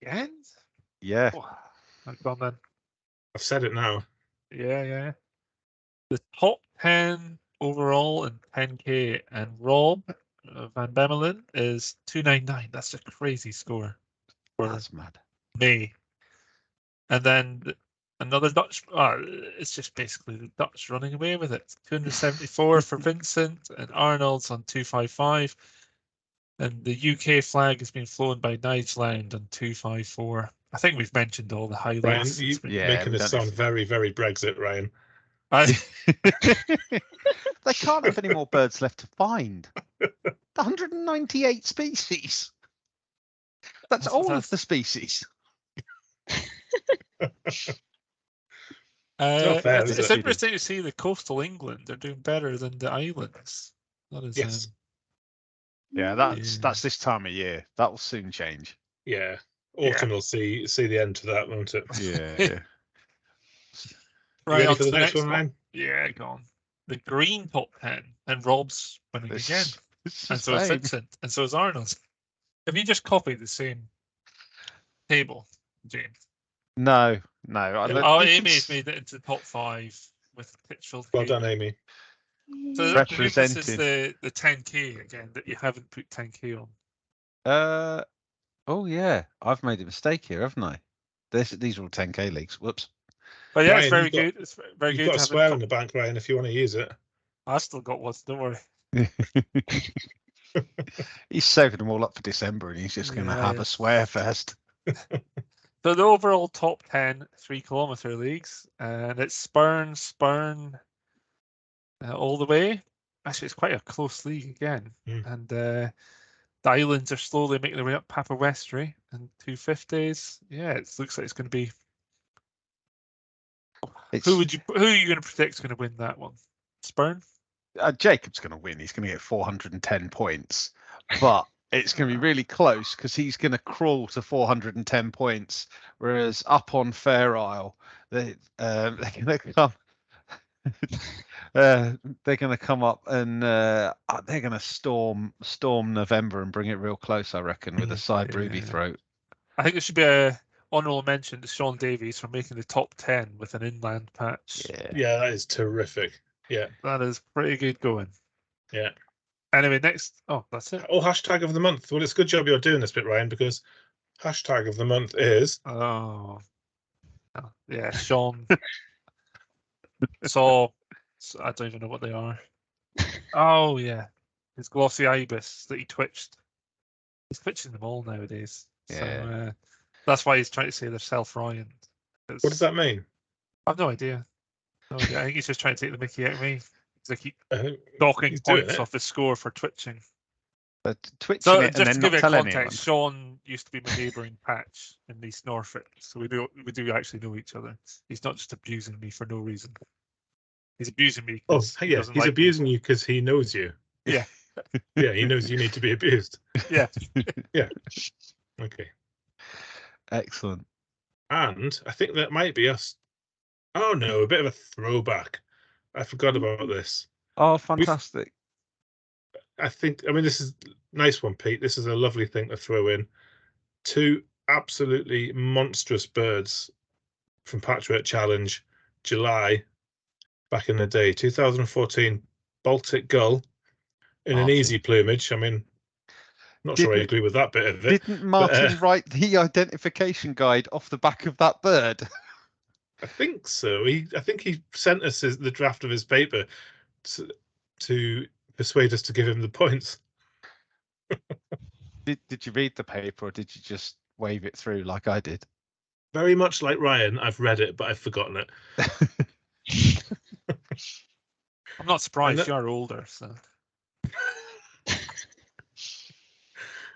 S4: Again?
S2: Yeah.
S4: Oh, I've gone then.
S1: I've said it now.
S4: Yeah. The top 10 overall in 10k, and Rob Van Bemmelen is 299. That's a crazy score for
S2: That's mad.
S4: May. And then another Dutch. It's just basically the Dutch running away with it. 274 for Vincent, and Arnold's on 255. And the UK flag has been flown by Nigeland on 254. I think we've mentioned all the
S1: Ryan,
S4: highlights.
S1: you're
S2: Yeah,
S1: making
S2: we
S1: this
S2: don't
S1: sound very, very Brexit, Ryan.
S2: They can't have any more birds left to find. 198 species. That's all of the species.
S1: not fair, is
S4: It's
S1: it?
S4: interesting to see the coastal England. They're doing better than the islands. That is,
S1: Yes.
S2: Yeah, that's this time of year. That will soon change.
S1: Yeah. Autumn will see the end to that, won't it?
S2: Yeah.
S4: Right,
S1: ready
S4: on
S1: for
S4: to
S1: the next one, Ryan?
S4: Yeah, go on. The green top 10, and Rob's winning again. And so is Vincent, and so is Arnold. Have you just copied the same table, James?
S2: No.
S4: Amy's made it into the top 5 with Titchfield
S1: Well
S4: Haven.
S1: done, Amy.
S4: So
S2: Represented.
S4: this is the 10k again that you haven't put 10k on.
S2: Oh yeah, I've made a mistake here, haven't I? These are all 10k leagues. Whoops.
S4: But yeah,
S1: Ryan,
S4: it's very good. It's very
S1: You've
S4: good
S1: got
S4: to
S1: a
S4: have
S1: swear
S4: it.
S1: in the bank, Ryan, if you want to use it.
S4: I still got one. Don't worry.
S2: He's saving them all up for December, and he's just going to have a swear fest.
S4: So the overall top 10 3-kilometer leagues, and it's Spurn, all the way. Actually, it's quite a close league again. And the islands are slowly making their way up. Papa Westray and 250s. Yeah, it looks like it's going to be. Who are you going to predict is going to win that one? Spurn?
S2: Jacob's going to win. He's going to get 410 points, but it's going to be really close because he's going to crawl to 410 points, whereas up on Fair Isle, they're going to come. They're going to come up and they're going to storm November and bring it real close, I reckon, with a side broody throat.
S4: I think it should be a honourable mention to Sean Davies for making the top 10 with an inland patch.
S1: Yeah, that is terrific. Yeah,
S4: that is pretty good going.
S1: Yeah.
S4: Anyway, next. Oh, that's it.
S1: Oh, hashtag of the month. Well, it's a good job you're doing this bit, Ryan, because hashtag of the month is.
S4: Oh yeah, Sean. So I don't even know what they are. Oh yeah, his glossy ibis that he twitched. He's twitching them all nowadays.
S2: Yeah.
S4: So that's why he's trying to say they're self-Ryan.
S1: What does that mean?
S4: I've no idea. I think he's just trying to take the mickey out of me. They keep docking points off his score for twitching.
S2: But twitching
S4: so
S2: it
S4: just
S2: and then
S4: to
S2: not
S4: give it
S2: tell
S4: context,
S2: anyone.
S4: Sean used to be my neighbouring patch in East Norfolk, so we do actually know each other. He's not just abusing me for no reason. He's abusing me.
S1: He's abusing you because he knows you.
S4: Yeah.
S1: Yeah, he knows you need to be abused.
S4: Yeah.
S1: Yeah. Okay.
S2: Excellent.
S1: And I think that might be us. Oh no, a bit of a throwback. I forgot about this.
S2: Oh, fantastic.
S1: I mean, this is a nice one, Pete. This is a lovely thing to throw in. 2 absolutely monstrous birds from Patchwork Challenge, July, back in the day, 2014, Baltic gull in an easy plumage. I mean, not sure I agree with that bit of it.
S2: Didn't Martin write the identification guide off the back of that bird?
S1: I think so. I think he sent us the draft of his paper to persuade us to give him the points.
S2: Did you read the paper, or did you just wave it through like I did?
S1: Very much like Ryan, I've read it, but I've forgotten it.
S4: I'm not surprised. You're older, so.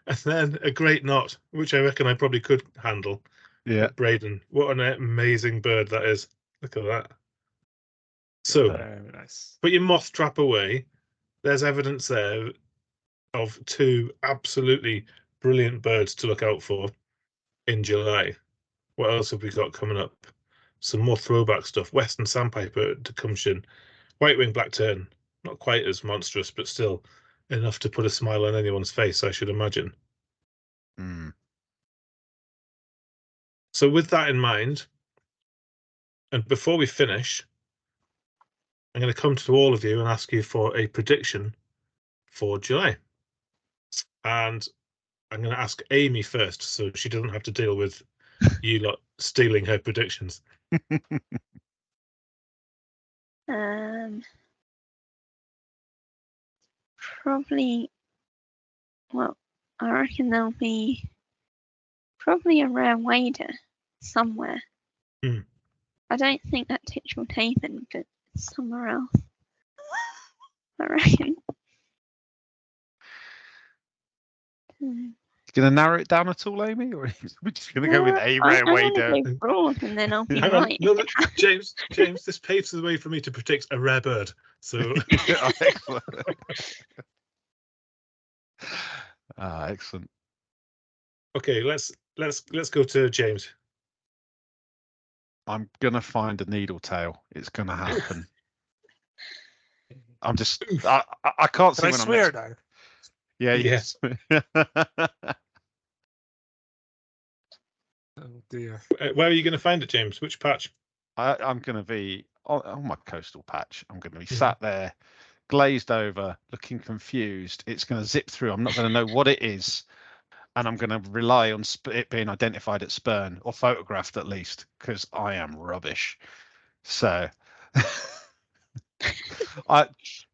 S1: And then a great knot, which I reckon I probably could handle.
S2: Yeah.
S1: Braden, what an amazing bird that is. Look at that. So,
S4: Very nice.
S1: put your moth trap away. There's evidence there of 2 absolutely brilliant birds to look out for in July. What else have we got coming up? Some more throwback stuff. Western Sandpiper, Tecumseh, White-winged black tern. Not quite as monstrous, but still enough to put a smile on anyone's face, I should imagine. So with that in mind, and before we finish, I'm going to come to all of you and ask you for a prediction for July. And I'm going to ask Amy first, so she doesn't have to deal with you lot stealing her predictions.
S3: Probably, well, I reckon there'll be probably a rare wader somewhere. I don't think at Titchfield Haven, but somewhere else. I reckon.
S2: You going to narrow it down at all, Amy, or are we just going to go with a rare wader?
S3: I'm going to go broad, and then I'll be
S1: Hang on.
S3: right.
S1: No, James, this paves the way for me to predict a rare bird. So
S2: Excellent. Excellent.
S1: Okay, let's go to James.
S2: I'm gonna find a needle tail. It's gonna happen. I'm just I can't see
S4: Can I
S2: when
S4: swear
S2: I'm
S4: now?
S2: Yeah,
S1: Yes.
S4: Oh dear.
S1: Where are you going to find it, James? Which patch?
S2: I'm gonna be on my coastal patch. I'm gonna be sat there, glazed over, looking confused. It's gonna zip through. I'm not gonna know what it is. And I'm going to rely on it being identified at Spurn, or photographed at least, because I am rubbish. So,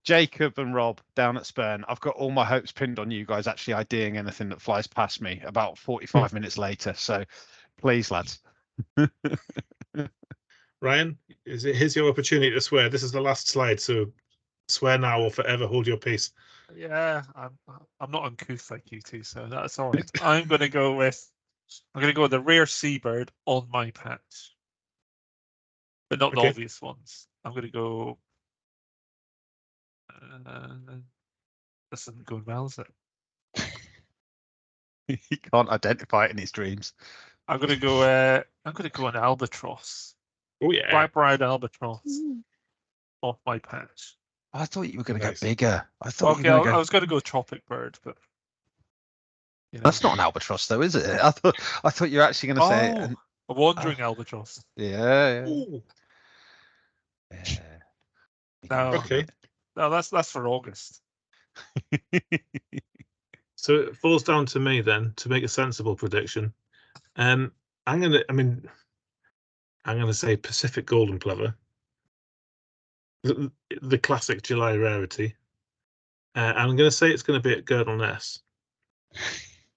S2: Jacob and Rob down at Spurn, I've got all my hopes pinned on you guys actually IDing anything that flies past me about 45 minutes later. So, please, lads.
S1: Ryan, here's your opportunity to swear. This is the last slide, so swear now or forever hold your peace.
S4: Yeah, I'm not uncouth like you two, so that's all right. I'm going to go with the rare seabird on my patch, but not the obvious ones. I'm going to go. This isn't going well, is it?
S2: He can't identify it in his dreams.
S4: I'm going to go. I'm going to go an albatross.
S1: Oh yeah,
S4: Black-browed albatross off my patch.
S2: I thought you were going to go bigger. I
S4: was going to go tropic bird, but
S2: that's not an albatross, though, is it? I thought you were actually going to say
S4: a wandering albatross.
S2: Yeah.
S4: No,
S1: okay.
S4: No, that's for August.
S1: So it falls down to me then to make a sensible prediction. I'm gonna say Pacific golden plover. The classic July rarity. And I'm going to say it's going to be at Girdle Ness.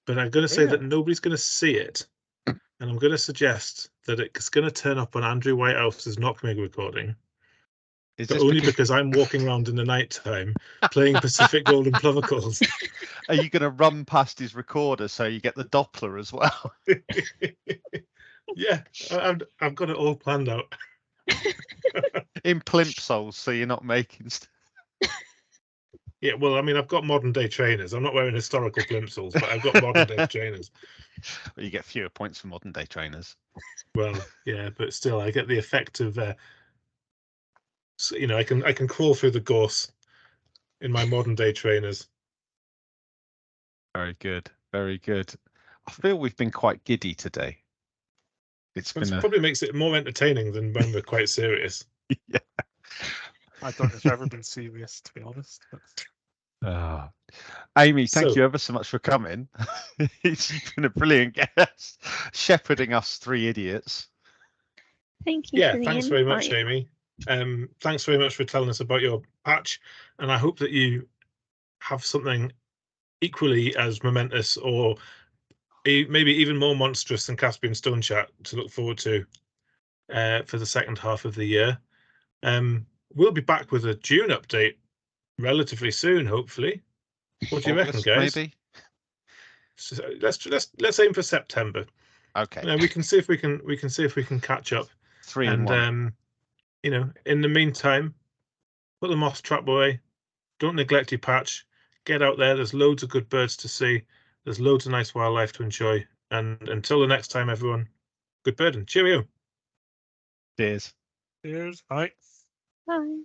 S1: But I'm going to say that nobody's going to see it. And I'm going to suggest that it's going to turn up on Andrew Whitehouse's Knockmig recording. But only because I'm walking around in the night time playing Pacific golden plover calls.
S2: Are you going to run past his recorder so you get the Doppler as well?
S1: Yeah, I've got it all planned out.
S2: In plimsolls, so you're not making
S1: Yeah, well, I mean, I've got modern day trainers. I'm not wearing historical plimsolls, but I've got modern day trainers.
S2: Well, you get fewer points for modern day trainers.
S1: Well, yeah, but still, I get the effect of, you know, I can crawl through the gorse in my modern day trainers.
S2: Very good, very good. I feel we've been quite giddy today. It's
S1: Which
S2: been
S1: probably makes it more entertaining than when we're quite serious.
S2: yeah.
S4: I don't think I've ever been serious, to be honest. But...
S2: Amy, thank
S1: So-
S2: you ever so much for coming. It's been a brilliant guest, shepherding us three idiots.
S3: Thank you.
S1: Yeah,
S3: for the
S1: thanks very much,
S3: invite.
S1: Amy. Thanks very much for telling us about your patch, and I hope that you have something equally as momentous, or maybe even more monstrous than Caspian Stonechat to look forward to for the second half of the year. We'll be back with a June update relatively soon, hopefully. What do you reckon,
S2: August,
S1: guys?
S2: maybe.
S1: So let's aim for September.
S2: Okay.
S1: We can see if we can catch up.
S2: 3 in 1.
S1: You know, in the meantime, put the moth trap away. Don't neglect your patch. Get out there. There's loads of good birds to see. There's loads of nice wildlife to enjoy. And until the next time, everyone, good birding. Cheerio.
S2: Cheers.
S4: Cheers. Bye.
S3: Bye.